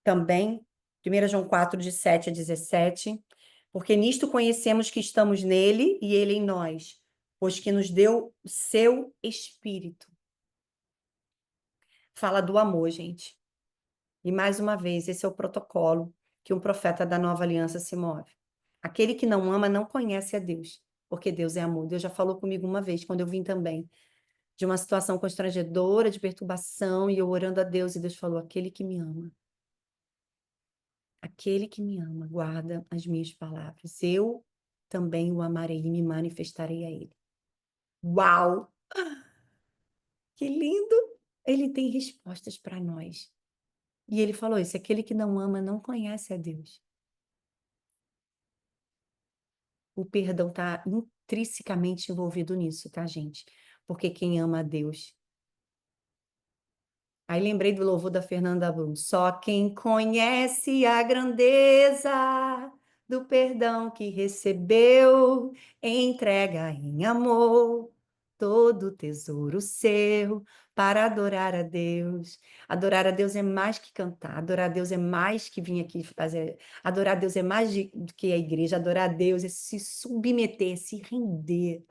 também. 1 João 4, de 7 a 17. Porque nisto conhecemos que estamos nele e ele em nós, pois que nos deu o seu Espírito. Fala do amor, gente. E mais uma vez, esse é o protocolo que um profeta da nova aliança se move. Aquele que não ama não conhece a Deus, porque Deus é amor. Deus já falou comigo uma vez, quando eu vim também, de uma situação constrangedora, de perturbação, e eu orando a Deus, e Deus falou: aquele que me ama, guarda as minhas palavras. Eu também o amarei e me manifestarei a ele. Uau! Que lindo! Ele tem respostas para nós. E ele falou isso: aquele que não ama não conhece a Deus. o perdão está intrinsecamente envolvido nisso, tá, gente? Porque quem ama a Deus. Aí lembrei do louvor da Fernanda Brum. Só quem conhece a grandeza do perdão que recebeu, entrega em amor todo o tesouro seu para adorar a Deus. Adorar a Deus é mais que cantar, adorar a Deus é mais que vir aqui fazer, adorar a Deus é mais do que a igreja, adorar a Deus é se submeter, se render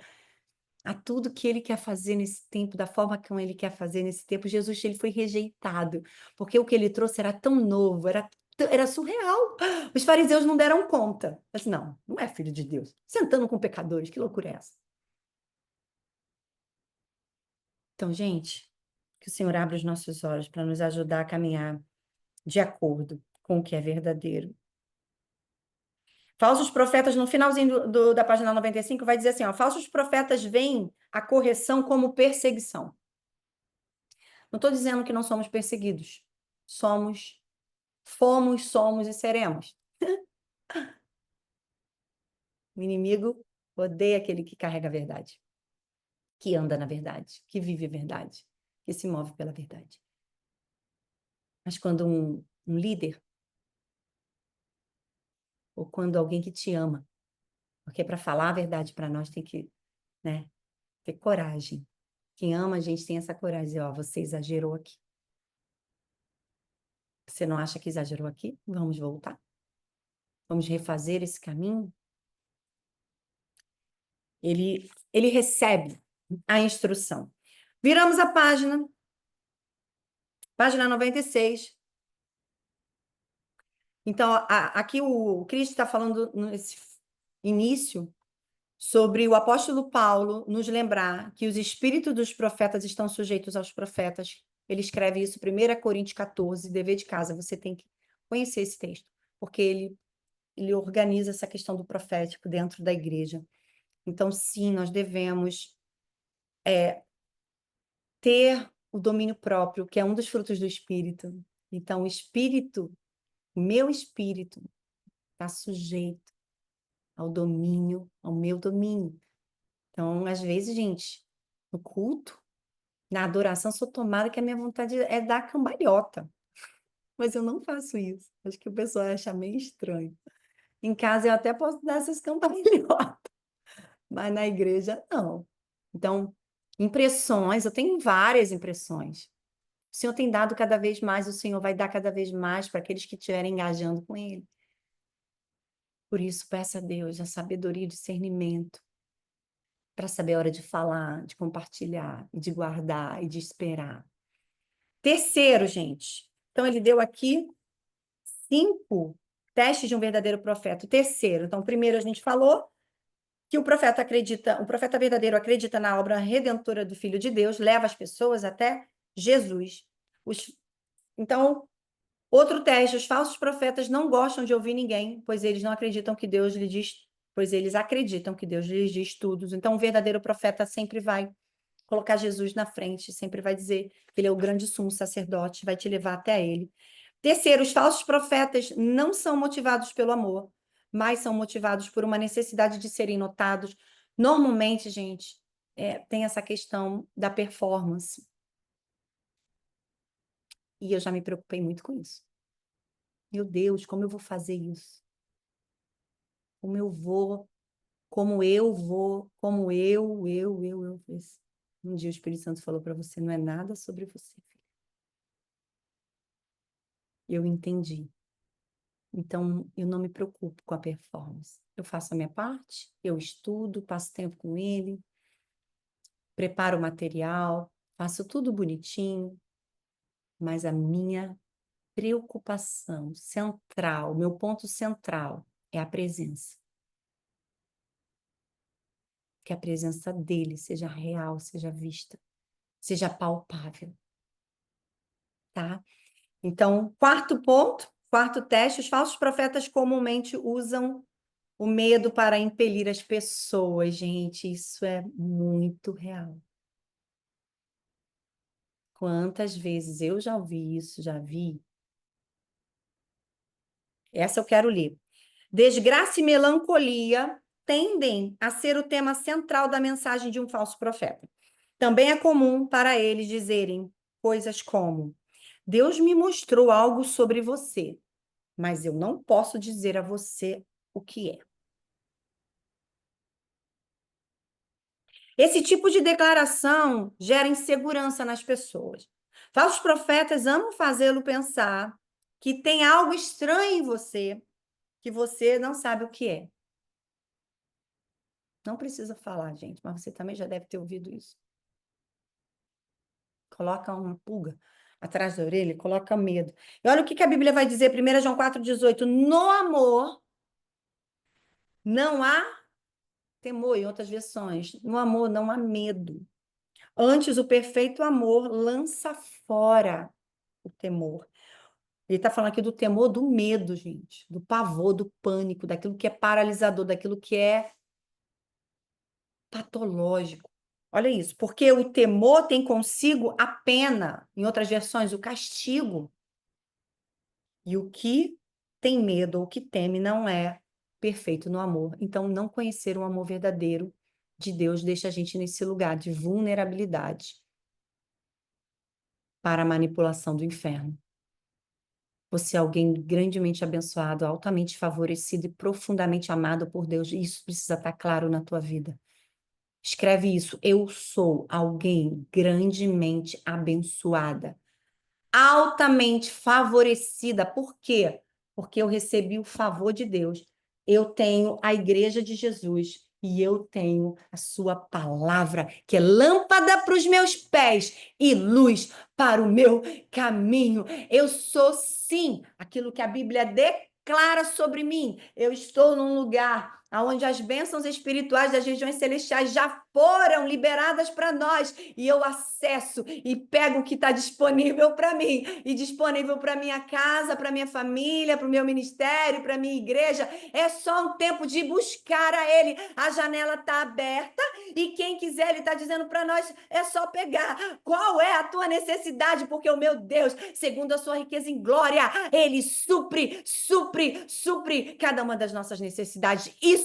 a tudo que ele quer fazer nesse tempo, da forma como ele quer fazer nesse tempo. Jesus, ele foi rejeitado, porque o que ele trouxe era tão novo, era surreal. Os fariseus não deram conta. Mas não, não é filho de Deus. Sentando com pecadores, que loucura é essa? Então, gente, que o Senhor abra os nossos olhos para nos ajudar a caminhar de acordo com o que é verdadeiro. Falsos profetas, no finalzinho da página 95, vai dizer assim, ó, falsos profetas veem a correção como perseguição. Não estou dizendo que não somos perseguidos. Fomos, somos e seremos. O inimigo odeia aquele que carrega a verdade, que anda na verdade, que vive a verdade, que se move pela verdade. Mas quando um líder, ou quando alguém que te ama, porque para falar a verdade para nós tem que, né, ter coragem. Quem ama a gente tem essa coragem. Ó, você exagerou aqui. Você não acha que exagerou aqui? Vamos voltar? Vamos refazer esse caminho? Ele recebe a instrução. Viramos a página 96. Então, aqui o Cristo está falando nesse início sobre o apóstolo Paulo nos lembrar que os espíritos dos profetas estão sujeitos aos profetas. Ele escreve isso em 1 Coríntios 14, dever de casa. Você tem que conhecer esse texto, porque ele organiza essa questão do profético dentro da igreja. Então, sim, nós devemos ter o domínio próprio, que é um dos frutos do Espírito. Então, o meu espírito, está sujeito ao meu domínio. Então, às vezes, gente, no culto, na adoração, sou tomada que a minha vontade é dar cambalhota. Mas eu não faço isso. Acho que o pessoal acha meio estranho. Em casa eu até posso dar essas cambalhotas, mas na igreja não. Então, impressões, eu tenho várias impressões. O Senhor tem dado cada vez mais, o Senhor vai dar cada vez mais para aqueles que estiverem engajando com Ele. Por isso, peça a Deus a sabedoria e discernimento para saber a hora de falar, de compartilhar, e de guardar e de esperar. Terceiro, gente. Então, ele deu aqui 5 testes de um verdadeiro profeta. O terceiro. Então, primeiro a gente falou que o profeta verdadeiro acredita na obra redentora do Filho de Deus, leva as pessoas até Jesus. Então, outro teste, os falsos profetas não gostam de ouvir ninguém, pois eles acreditam que Deus lhes diz tudo. Então, o verdadeiro profeta sempre vai colocar Jesus na frente, sempre vai dizer que ele é o grande sumo sacerdote, vai te levar até ele. Terceiro, os falsos profetas não são motivados pelo amor, mas são motivados por uma necessidade de serem notados. Normalmente, gente, tem essa questão da performance. E eu já me preocupei muito com isso. Meu Deus, como eu vou fazer isso? Como eu vou? Como eu vou? Como eu. Um dia o Espírito Santo falou para você, não é nada sobre você, filho. Eu entendi. Então, eu não me preocupo com a performance. Eu faço a minha parte, eu estudo, passo tempo com ele, preparo o material, faço tudo bonitinho, mas a minha preocupação central, meu ponto central é a presença. Que a presença dele seja real, seja vista, seja palpável, tá? Então, quarto teste, os falsos profetas comumente usam o medo para impelir as pessoas, gente, isso é muito real. Quantas vezes eu já ouvi isso, já vi? Essa eu quero ler. Desgraça e melancolia tendem a ser o tema central da mensagem de um falso profeta. Também é comum para eles dizerem coisas como: Deus me mostrou algo sobre você, mas eu não posso dizer a você o que é. Esse tipo de declaração gera insegurança nas pessoas. Falsos profetas amam fazê-lo pensar que tem algo estranho em você, que você não sabe o que é. Não precisa falar, gente, mas você também já deve ter ouvido isso. Coloca uma pulga atrás da orelha, coloca medo. E olha o que a Bíblia vai dizer, 1 João 4,18. No amor não há temor, em outras versões. No amor não há medo. Antes, o perfeito amor lança fora o temor. Ele está falando aqui do temor, do medo, gente, do pavor, do pânico, daquilo que é paralisador, daquilo que é patológico. Olha isso, porque o temor tem consigo a pena, em outras versões, o castigo. E o que tem medo ou que teme não é perfeito no amor. Então, não conhecer o amor verdadeiro de Deus deixa a gente nesse lugar de vulnerabilidade para a manipulação do inferno. Você é alguém grandemente abençoado, altamente favorecido e profundamente amado por Deus. E isso precisa estar claro na tua vida. Escreve isso. Eu sou alguém grandemente abençoada, altamente favorecida. Por quê? Porque eu recebi o favor de Deus. Eu tenho a igreja de Jesus e eu tenho a sua palavra, que é lâmpada para os meus pés e luz para o meu caminho. Eu sou, sim, aquilo que a Bíblia declara sobre mim. Eu estou num lugar onde as bênçãos espirituais das regiões celestiais já foram liberadas para nós, e eu acesso e pego o que está disponível para mim, e disponível para minha casa, para minha família, para o meu ministério, para minha igreja. É só um tempo de buscar a Ele. A janela está aberta, e quem quiser, Ele está dizendo para nós, é só pegar. Qual é a tua necessidade? Porque o meu Deus, segundo a sua riqueza em glória, Ele supre cada uma das nossas necessidades. Isso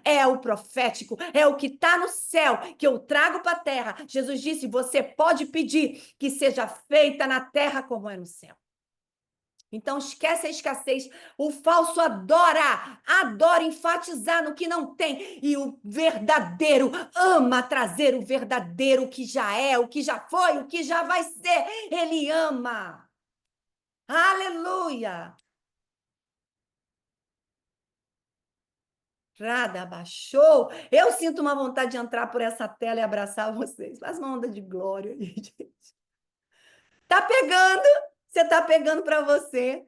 é o profético, é o que está no céu, que eu trago para a terra. Jesus disse, você pode pedir que seja feita na terra como é no céu. Então, esquece a escassez. O falso adora enfatizar no que não tem. E o verdadeiro ama trazer o verdadeiro, o que já é, o que já foi, o que já vai ser. Ele ama. Aleluia! Rada baixou. Eu sinto uma vontade de entrar por essa tela e abraçar vocês. Faz uma onda de glória aí, gente. Tá pegando? Você tá pegando para você?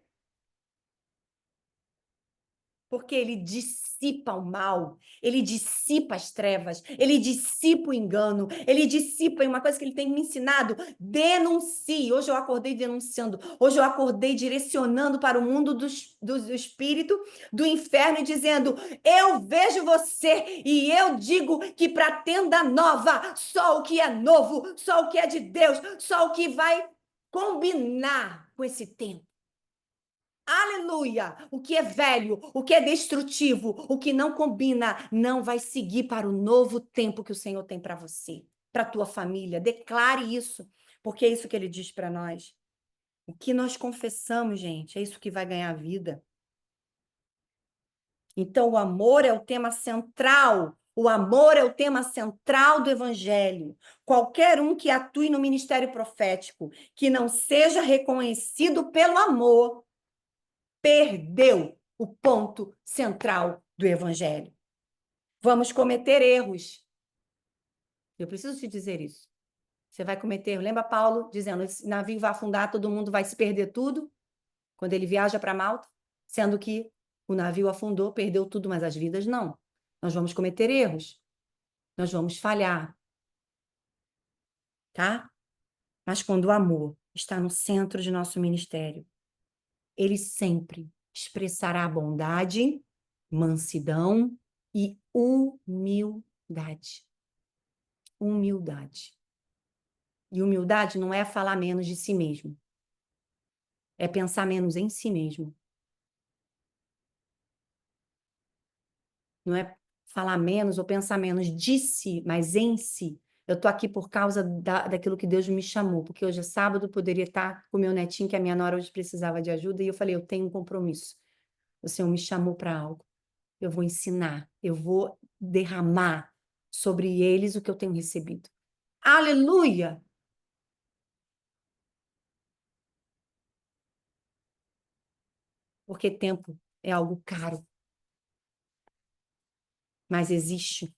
Porque ele dissipa o mal, ele dissipa as trevas, ele dissipa o engano, ele dissipa uma coisa que ele tem me ensinado, denuncie. Hoje eu acordei denunciando, hoje eu acordei direcionando para o mundo do espírito, do inferno, e dizendo, eu vejo você e eu digo que para a tenda nova, só o que é novo, só o que é de Deus, só o que vai combinar com esse tempo. Aleluia! O que é velho, o que é destrutivo, o que não combina, não vai seguir para o novo tempo que o Senhor tem para você, para a tua família. Declare isso, porque é isso que ele diz para nós. O que nós confessamos, gente, é isso que vai ganhar a vida. Então, o amor é o tema central. O amor é o tema central do Evangelho. Qualquer um que atue no ministério profético, que não seja reconhecido pelo amor, perdeu o ponto central do Evangelho. Vamos cometer erros. Eu preciso te dizer isso. Você vai cometer erro. Lembra Paulo dizendo, esse navio vai afundar, todo mundo vai se perder tudo, quando ele viaja para Malta, sendo que o navio afundou, perdeu tudo, mas as vidas não. Nós vamos cometer erros. Nós vamos falhar. Tá? Mas quando o amor está no centro de nosso ministério, ele sempre expressará bondade, mansidão e humildade. Humildade. E humildade não é falar menos de si mesmo. É pensar menos em si mesmo. Não é falar menos ou pensar menos de si, mas em si. Eu estou aqui por causa daquilo que Deus me chamou, porque hoje é sábado, poderia estar com o meu netinho, que a minha nora hoje precisava de ajuda, e eu falei, eu tenho um compromisso. O Senhor me chamou para algo. Eu vou ensinar, eu vou derramar sobre eles o que eu tenho recebido. Aleluia! Porque tempo é algo caro, mas existe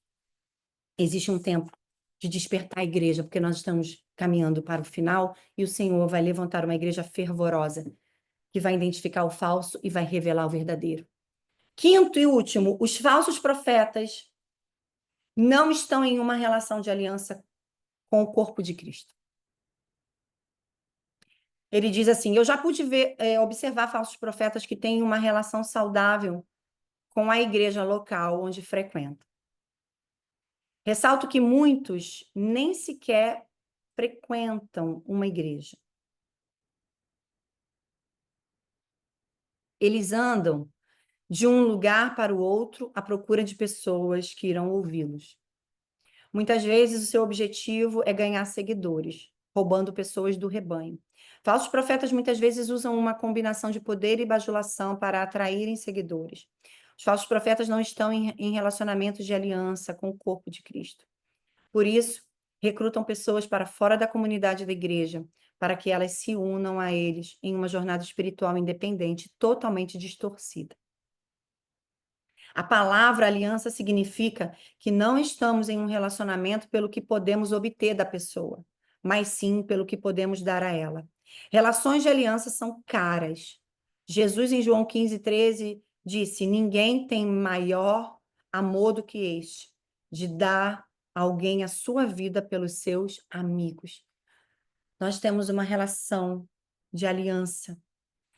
um tempo de despertar a igreja, porque nós estamos caminhando para o final e o Senhor vai levantar uma igreja fervorosa, que vai identificar o falso e vai revelar o verdadeiro. Quinto e último, os falsos profetas não estão em uma relação de aliança com o corpo de Cristo. Ele diz assim: eu já pude observar falsos profetas que têm uma relação saudável com a igreja local onde frequentam. Ressalto que muitos nem sequer frequentam uma igreja. Eles andam de um lugar para o outro à procura de pessoas que irão ouvi-los. Muitas vezes o seu objetivo é ganhar seguidores, roubando pessoas do rebanho. Falsos profetas muitas vezes usam uma combinação de poder e bajulação para atraírem seguidores. Os falsos profetas não estão em relacionamentos de aliança com o corpo de Cristo. Por isso, recrutam pessoas para fora da comunidade da igreja, para que elas se unam a eles em uma jornada espiritual independente, totalmente distorcida. A palavra aliança significa que não estamos em um relacionamento pelo que podemos obter da pessoa, mas sim pelo que podemos dar a ela. Relações de aliança são caras. Jesus, em João 15:13, disse: ninguém tem maior amor do que este, de dar a alguém a sua vida pelos seus amigos. Nós temos uma relação de aliança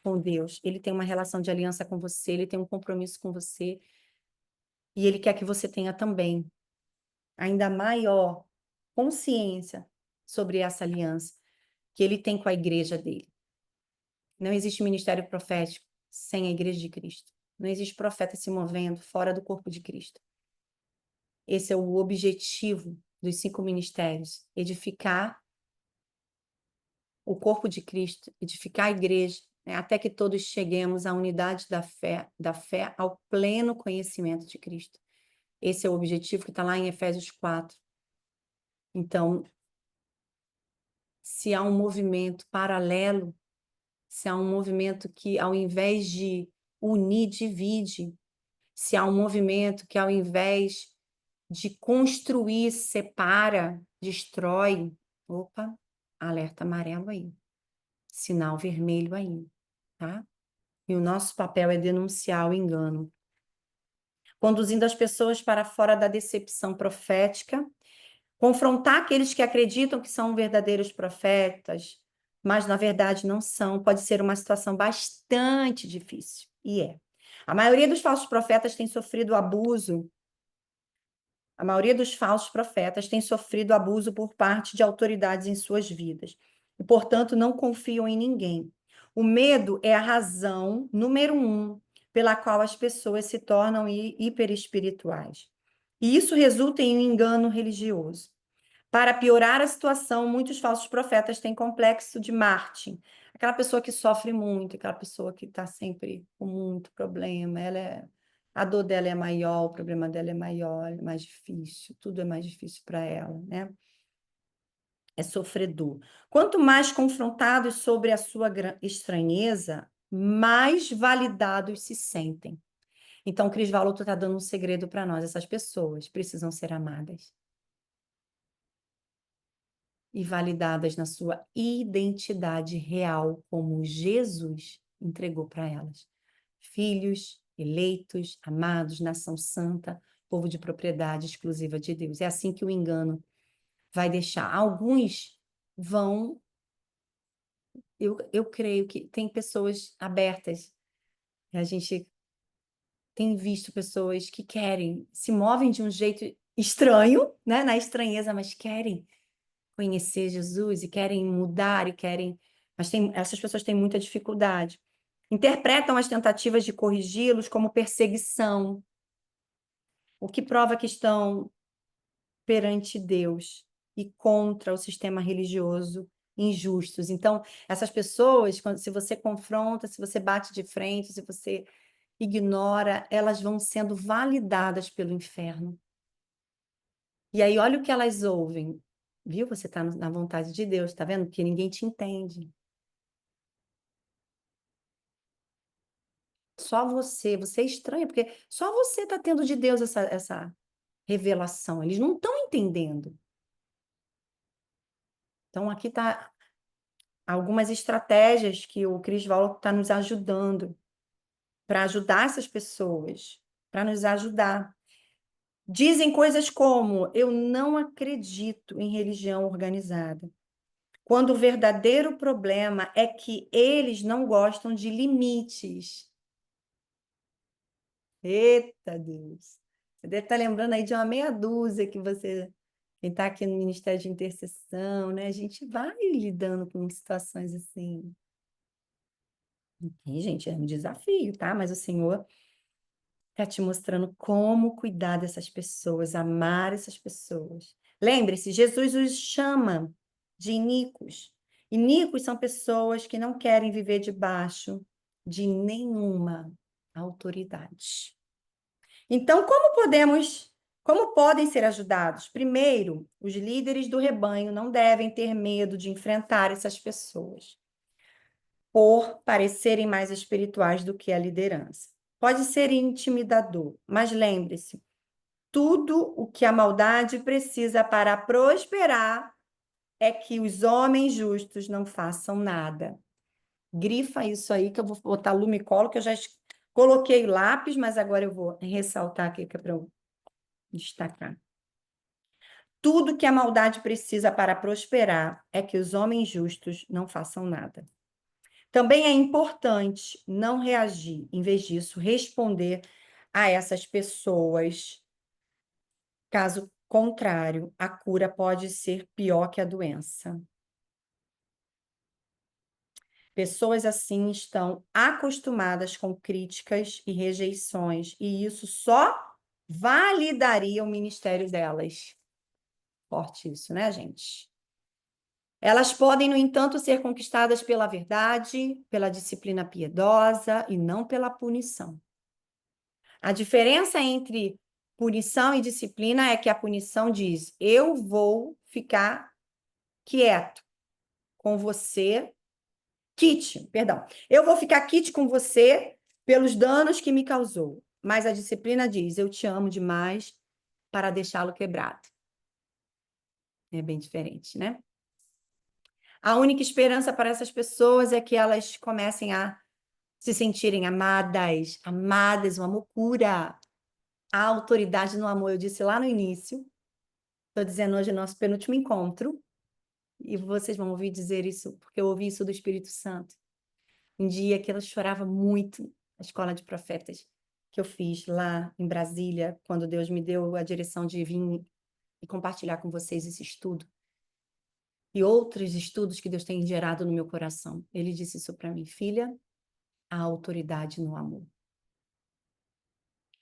com Deus. Ele tem uma relação de aliança com você, ele tem um compromisso com você. E ele quer que você tenha também ainda maior consciência sobre essa aliança que ele tem com a igreja dele. Não existe ministério profético sem a igreja de Cristo. Não existe profeta se movendo fora do corpo de Cristo. Esse é o objetivo dos 5 ministérios: edificar o corpo de Cristo, edificar a igreja, né, até que todos cheguemos à unidade da fé ao pleno conhecimento de Cristo. Esse é o objetivo que está lá em Efésios 4. Então, se há um movimento paralelo, se há um movimento que, ao invés de unir, divide, se há um movimento que, ao invés de construir, separa, destrói, opa, alerta amarelo aí, sinal vermelho aí, tá? E o nosso papel é denunciar o engano, conduzindo as pessoas para fora da decepção profética, confrontar aqueles que acreditam que são verdadeiros profetas, mas na verdade não são, pode ser uma situação bastante difícil. E é. A maioria dos falsos profetas tem sofrido abuso. A maioria dos falsos profetas tem sofrido abuso por parte de autoridades em suas vidas. E, portanto, não confiam em ninguém. O medo é a razão número 1 pela qual as pessoas se tornam hiperespirituais. E isso resulta em um engano religioso. Para piorar a situação, muitos falsos profetas têm complexo de Marte. Aquela pessoa que sofre muito, aquela pessoa que está sempre com muito problema, a dor dela é maior, o problema dela é maior, é mais difícil, tudo é mais difícil para ela, né? É sofredor. Quanto mais confrontados sobre a sua estranheza, mais validados se sentem. Então, Cris Valuto está dando um segredo para nós. Essas pessoas precisam ser amadas e validadas na sua identidade real, como Jesus entregou para elas. Filhos, eleitos, amados, nação santa, povo de propriedade exclusiva de Deus. É assim que o engano vai deixar. Alguns vão... Eu creio que tem pessoas abertas. A gente tem visto pessoas que querem, se movem de um jeito estranho, né? Na estranheza, mas querem conhecer Jesus e querem mudar e querem... Mas essas pessoas têm muita dificuldade. Interpretam as tentativas de corrigi-los como perseguição. o que prova que estão perante Deus e contra o sistema religioso injustos. Então, essas pessoas, se você confronta, se você bate de frente, se você ignora, elas vão sendo validadas pelo inferno. E aí, olha o que elas ouvem. Viu? Você está na vontade de Deus, tá vendo? Que ninguém te entende. Só você é estranho, porque só você está tendo de Deus essa revelação. Eles não estão entendendo. Então, aqui está algumas estratégias que o Chris Voll está nos ajudando para ajudar essas pessoas, para nos ajudar. Dizem coisas como: eu não acredito em religião organizada, quando o verdadeiro problema é que eles não gostam de limites. Eita Deus! Você deve estar lembrando aí de uma meia dúzia que você, quem está aqui no Ministério de Intercessão, né? A gente vai lidando com situações assim. E, gente, é um desafio, tá? Mas o Senhor está te mostrando como cuidar dessas pessoas, amar essas pessoas. Lembre-se, Jesus os chama de iníquos. Iníquos são pessoas que não querem viver debaixo de nenhuma autoridade. Então, como podem ser ajudados? Primeiro, os líderes do rebanho não devem ter medo de enfrentar essas pessoas, por parecerem mais espirituais do que a liderança. Pode ser intimidador, mas lembre-se, tudo o que a maldade precisa para prosperar é que os homens justos não façam nada. Grifa isso aí, que eu vou botar lumicolo, que eu já coloquei lápis, mas agora eu vou ressaltar aqui, que é para eu destacar. Tudo que a maldade precisa para prosperar é que os homens justos não façam nada. Também é importante não reagir, em vez disso, responder a essas pessoas. Caso contrário, a cura pode ser pior que a doença. Pessoas assim estão acostumadas com críticas e rejeições, e isso só validaria o ministério delas. Forte isso, né, gente? Elas podem, no entanto, ser conquistadas pela verdade, pela disciplina piedosa e não pela punição. A diferença entre punição e disciplina é que a punição diz: eu vou ficar quieto com você, perdão, eu vou ficar quite com você pelos danos que me causou. Mas a disciplina diz: eu te amo demais para deixá-lo quebrado. É bem diferente, né? A única esperança para essas pessoas é que elas comecem a se sentirem amadas, amadas, um amor cura. A autoridade no amor, eu disse lá no início, estou dizendo hoje nosso penúltimo encontro, e vocês vão ouvir dizer isso, porque eu ouvi isso do Espírito Santo. Um dia que ela chorava muito, na escola de profetas que eu fiz lá em Brasília, quando Deus me deu a direção de vir e compartilhar com vocês esse estudo. E outros estudos que Deus tem gerado no meu coração. Ele disse isso para mim: filha, a autoridade no amor.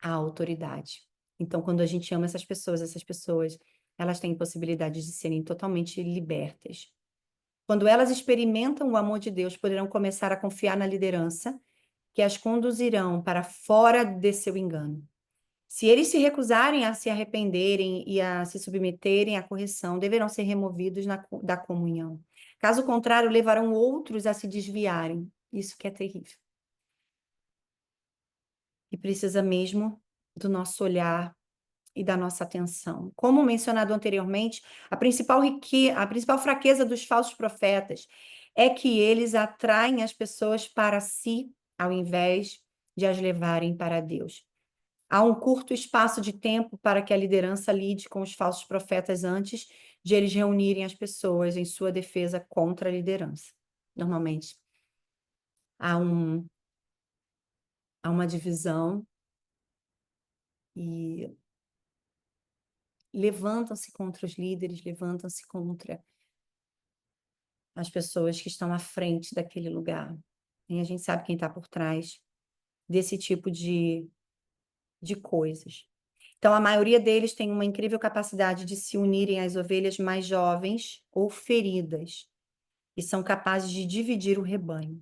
A autoridade. Então, quando a gente ama essas pessoas, elas têm possibilidade de serem totalmente libertas. Quando elas experimentam o amor de Deus, poderão começar a confiar na liderança que as conduzirão para fora de seu engano. Se eles se recusarem a se arrependerem e a se submeterem à correção, deverão ser removidos da comunhão. Caso contrário, levarão outros a se desviarem. Isso que é terrível. E precisa mesmo do nosso olhar e da nossa atenção. Como mencionado anteriormente, a principal fraqueza dos falsos profetas é que eles atraem as pessoas para si, ao invés de as levarem para Deus. Há um curto espaço de tempo para que a liderança lide com os falsos profetas antes de eles reunirem as pessoas em sua defesa contra a liderança. Normalmente, há uma divisão e levantam-se contra os líderes, levantam-se contra as pessoas que estão à frente daquele lugar. E a gente sabe quem está por trás desse tipo de coisas. Então, a maioria deles tem uma incrível capacidade de se unirem às ovelhas mais jovens ou feridas, e são capazes de dividir o rebanho.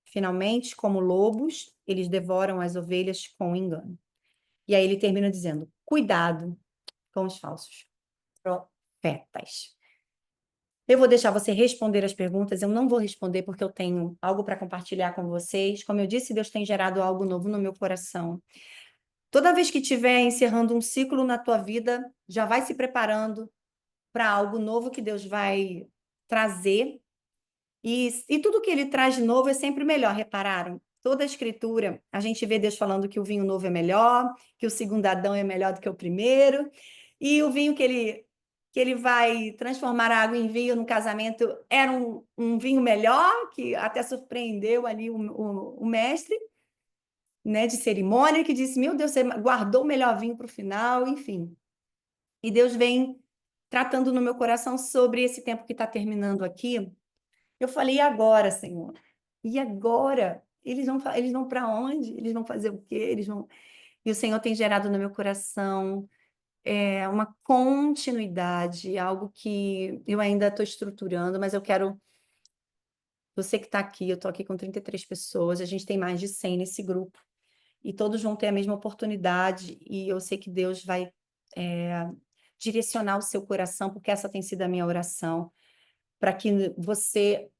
Finalmente, como lobos, eles devoram as ovelhas com engano. E aí ele termina dizendo: cuidado com os falsos profetas. Eu vou deixar você responder as perguntas, eu não vou responder porque eu tenho algo para compartilhar com vocês. Como eu disse, Deus tem gerado algo novo no meu coração. Toda vez que estiver encerrando um ciclo na tua vida, já vai se preparando para algo novo que Deus vai trazer. E tudo que ele traz de novo é sempre melhor, repararam? Toda a escritura, a gente vê Deus falando que o vinho novo é melhor, que o segundo Adão é melhor do que o primeiro, e o vinho que ele vai transformar a água em vinho no casamento era um vinho melhor, que até surpreendeu ali o mestre, né, de cerimônia, que disse: Meu Deus, você guardou o melhor vinho para o final, enfim. E Deus vem tratando no meu coração sobre esse tempo que está terminando aqui. Eu falei: e agora, Senhor? E agora? Eles vão para onde? Eles vão fazer o quê? Eles vão... E o Senhor tem gerado no meu coração uma continuidade, algo que eu ainda estou estruturando, mas eu quero... Você que está aqui, eu estou aqui com 33 pessoas, a gente tem mais de 100 nesse grupo, e todos vão ter a mesma oportunidade, e eu sei que Deus vai direcionar o seu coração, porque essa tem sido a minha oração, para que você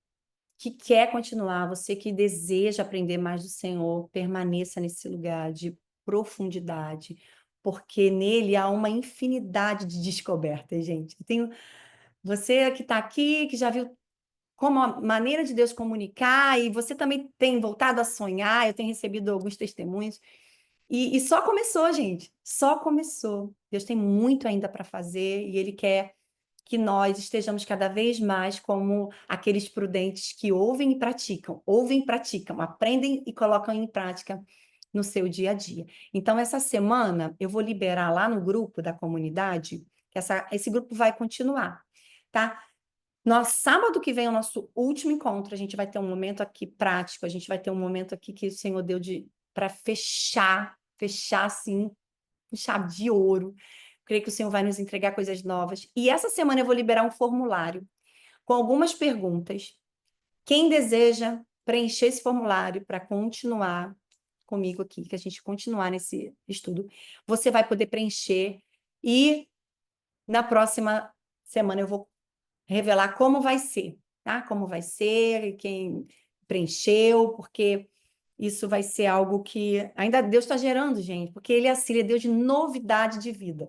que quer continuar, você que deseja aprender mais do Senhor, permaneça nesse lugar de profundidade, porque nele há uma infinidade de descobertas, gente. Você que está aqui, que já viu como a maneira de Deus comunicar, e você também tem voltado a sonhar, eu tenho recebido alguns testemunhos, e só começou, gente, só começou. Deus tem muito ainda para fazer, e Ele quer que nós estejamos cada vez mais como aqueles prudentes que ouvem e praticam, aprendem e colocam em prática no seu dia a dia. Então, essa semana, eu vou liberar lá no grupo da comunidade, que esse grupo vai continuar, tá? Sábado que vem é o nosso último encontro, a gente vai ter um momento aqui prático, a gente vai ter um momento aqui que o Senhor deu para fechar assim, com chave de ouro. Creio que o Senhor vai nos entregar coisas novas. E essa semana eu vou liberar um formulário com algumas perguntas. Quem deseja preencher esse formulário para continuar comigo aqui, que a gente continuar nesse estudo, você vai poder preencher e na próxima semana eu vou revelar como vai ser, tá? Como vai ser, quem preencheu, porque isso vai ser algo que ainda Deus está gerando, gente, porque Ele é assim, Ele é Deus de novidade de vida.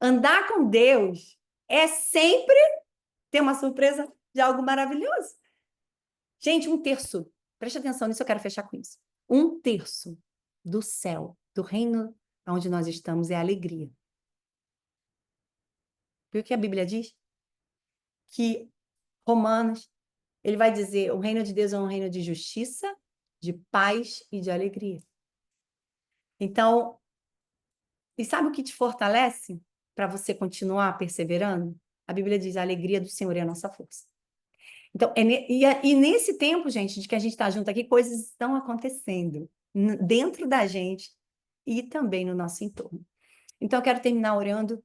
Andar com Deus é sempre ter uma surpresa de algo maravilhoso. Gente, um terço, preste atenção nisso, eu quero fechar com isso. Um terço do céu, do reino onde nós estamos, é alegria. Viu o que a Bíblia diz? Que Romanos, ele vai dizer, o reino de Deus é um reino de justiça, de paz e de alegria. Então, e sabe o que te fortalece para você continuar perseverando? A Bíblia diz, a alegria do Senhor é a nossa força. Então, e nesse tempo, gente, de que a gente está junto aqui, coisas estão acontecendo dentro da gente e também no nosso entorno. Então, eu quero terminar orando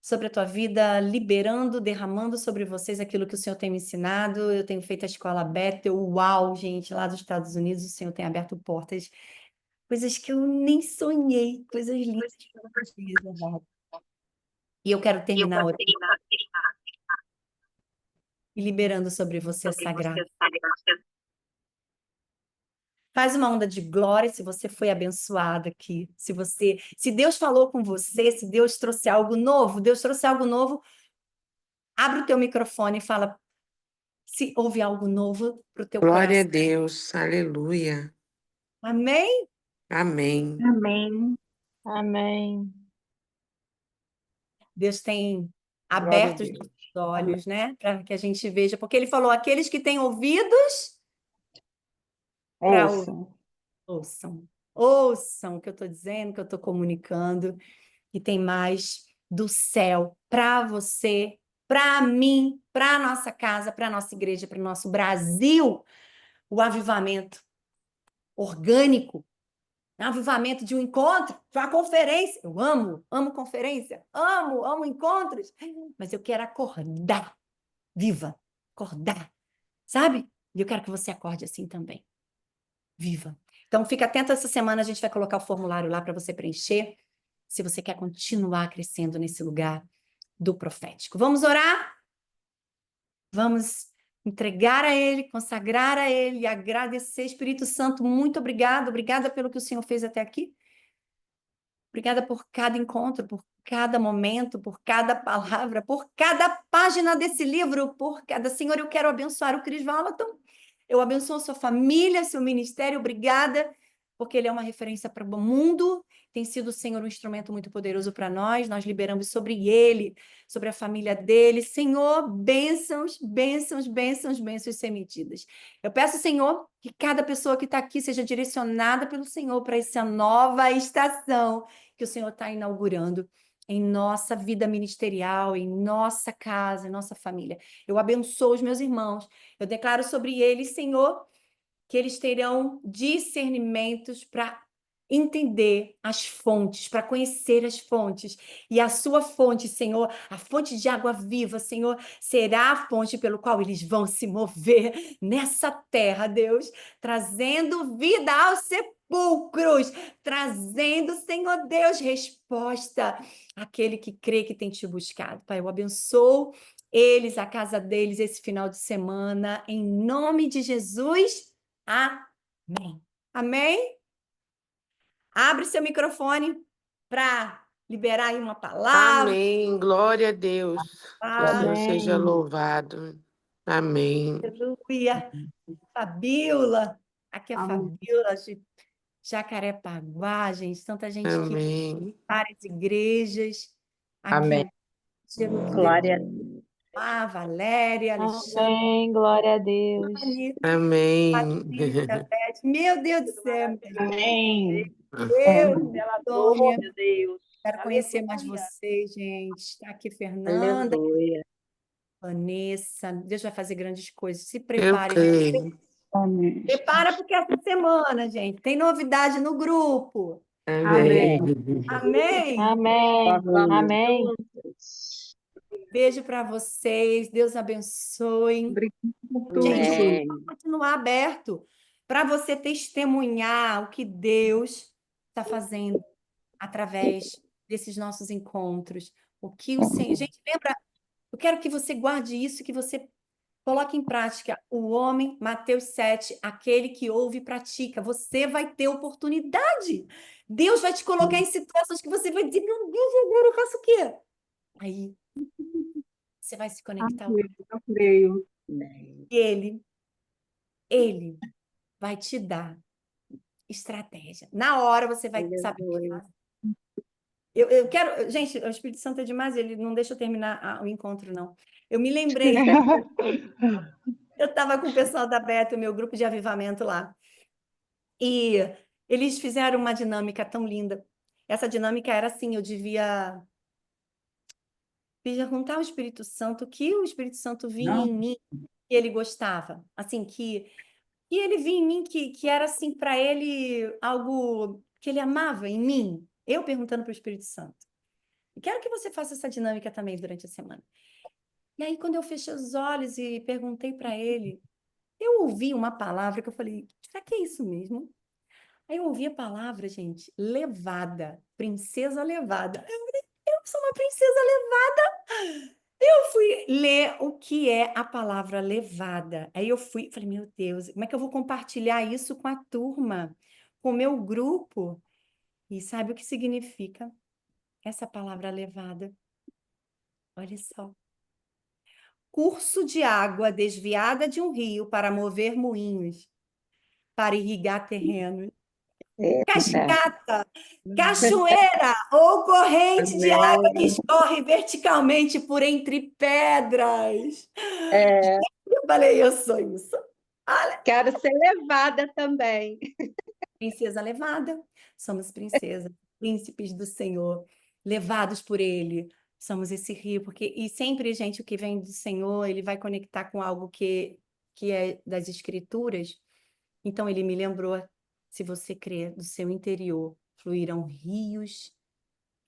sobre a tua vida, liberando, derramando sobre vocês aquilo que o Senhor tem me ensinado. Eu tenho feito a escola Bethel, uau, gente, lá dos Estados Unidos, o Senhor tem aberto portas, coisas que eu nem sonhei, coisas lindas. E eu quero terminar orando e liberando sobre você essa graça. Faz uma onda de glória se você foi abençoado aqui. Se Deus falou com você, se Deus trouxe algo novo, abre o teu microfone e fala se houve algo novo para o teu Glória a coração. Deus, aleluia. Amém? Amém. Amém. Amém. Deus tem Glória a aberto os Deus. nossos olhos, né? Para que a gente veja, porque ele falou: aqueles que têm ouvidos para Ouçam. ouçam. Ouçam o que eu estou dizendo, o que eu estou comunicando, e tem mais do céu para você, para mim, para a nossa casa, para a nossa igreja, para o nosso Brasil, o avivamento orgânico, avivamento de um encontro, de uma conferência. Eu amo conferência, amo encontros, mas eu quero acordar viva, acordar, sabe? E eu quero que você acorde assim também, viva. Então, fica atento essa semana, a gente vai colocar o formulário lá para você preencher, se você quer continuar crescendo nesse lugar do profético. Vamos orar? Vamos entregar a Ele, consagrar a Ele e agradecer. Espírito Santo, muito obrigada pelo que o Senhor fez até aqui. Obrigada por cada encontro, por cada momento, por cada palavra, por cada página desse livro, por cada... Senhor, eu quero abençoar o Chris Valaton. Eu abençoo sua família, seu ministério. Obrigada, porque ele é uma referência para o mundo. Tem sido, Senhor, um instrumento muito poderoso para nós. Nós liberamos sobre ele, sobre a família dele. Senhor, bênçãos ser medidas. Eu peço, Senhor, que cada pessoa que está aqui seja direcionada pelo Senhor para essa nova estação que o Senhor está inaugurando em nossa vida ministerial, em nossa casa, em nossa família. Eu abençoo os meus irmãos. Eu declaro sobre eles, Senhor, que eles terão discernimentos para entender as fontes, para conhecer as fontes. E a sua fonte, Senhor, a fonte de água viva, Senhor, será a fonte pelo qual eles vão se mover nessa terra, Deus, trazendo vida aos sepulcros, trazendo, Senhor Deus, resposta àquele que crê que tem te buscado. Pai, eu abençoo eles, a casa deles, esse final de semana, em nome de Jesus. Amém. Amém? Abre seu microfone para liberar aí uma palavra. Amém. Glória a Deus. Que o Senhor seja Amém. louvado. Amém. Aleluia. Fabiola. Aqui é a Amém. Fabiola de Jacarepaguá, gente. Tanta gente que Amém. várias igrejas. Amém. Aqui, Diego, Glória a Deus. Valéria, Alexandre, Amém. Glória a Deus. Anitta, Amém. Patrícia, Beth. Meu Deus do céu. Amém. Deus, Glória Antônia. a Deus. Quero conhecer mais Aleluia. vocês, gente. Está aqui Fernanda, Aleluia. Vanessa. Deus vai fazer grandes coisas. Se Eu prepare. creio. Amém. Prepara porque essa semana, gente, tem novidade no grupo. Amém. Amém? Amém. Amém. Beijo para vocês. Deus abençoe. Gente, o Amém. grupo vai continuar aberto para você testemunhar o que Deus está fazendo através desses nossos encontros. O que o Senhor... Gente, lembra? Eu quero que você guarde isso, que você coloque em prática. O homem, Mateus 7, aquele que ouve e pratica. Você vai ter oportunidade. Deus vai te colocar em situações que você vai dizer, meu Deus, agora eu faço o quê? Aí você vai se conectar. Eu creio. E ele vai te dar estratégia. Na hora você vai saber o que Aleluia. fazer. Eu quero... Gente, o Espírito Santo é demais, ele não deixa eu terminar o encontro, não. Eu me lembrei... Eu estava com o pessoal da Beta, o meu grupo de avivamento lá. E eles fizeram uma dinâmica tão linda. Essa dinâmica era assim, eu devia perguntar ao Espírito Santo que o Espírito Santo via em mim, que ele gostava. Assim, que ele via em mim que era assim para ele algo que ele amava em mim. Eu perguntando para o Espírito Santo. E quero que você faça essa dinâmica também durante a semana. E aí, quando eu fechei os olhos e perguntei para ele, eu ouvi uma palavra que eu falei, será que é isso mesmo? Aí eu ouvi a palavra, gente, levada, princesa levada. Eu falei, eu sou uma princesa levada. Eu fui ler o que é a palavra levada. Aí eu falei, meu Deus, como é que eu vou compartilhar isso com a turma, com o meu grupo? E sabe o que significa essa palavra levada? Olha só. Curso de água desviada de um rio para mover moinhos, para irrigar terrenos. Cascata, cachoeira ou corrente de água que escorre verticalmente por entre pedras. É, Eu falei, eu sou isso. quero ser levada também. Princesa levada, somos princesas, príncipes do Senhor, levados por Ele. Somos esse rio, porque e sempre, gente, o que vem do Senhor, ele vai conectar com algo que é das Escrituras. Então, ele me lembrou Se você crer, do seu interior fluirão rios,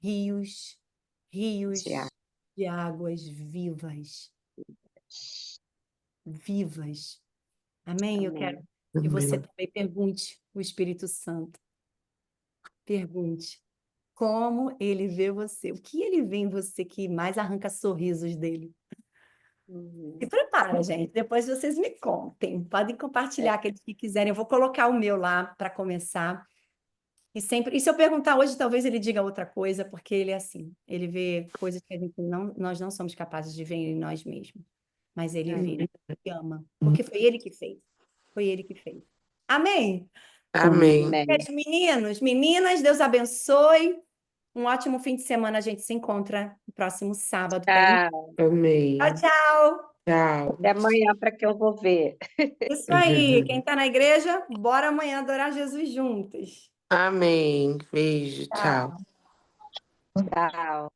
rios, rios de águas vivas. Vivas. Amém? Eu quero que você Amém. também pergunte o Espírito Santo. Pergunte como ele vê você. O que ele vê em você que mais arranca sorrisos dele? Se prepara, gente. Depois vocês me contem. Podem compartilhar aqueles que quiserem. Eu vou colocar o meu lá para começar. E sempre. E se eu perguntar hoje, talvez ele diga outra coisa, porque ele é assim. Ele vê coisas que nós não somos capazes de ver em nós mesmos. Mas ele vê, ele ama. Porque foi ele que fez. Foi ele que fez. Amém? Amém. Beijo, meninos, meninas, Deus abençoe. Um ótimo fim de semana. A gente se encontra no próximo sábado. Tchau. Amém. Tchau, tchau. Tchau. Até amanhã para que eu vou ver. Isso aí. Quem está na igreja, bora amanhã adorar Jesus juntos. Amém. Beijo. Tchau. Tchau.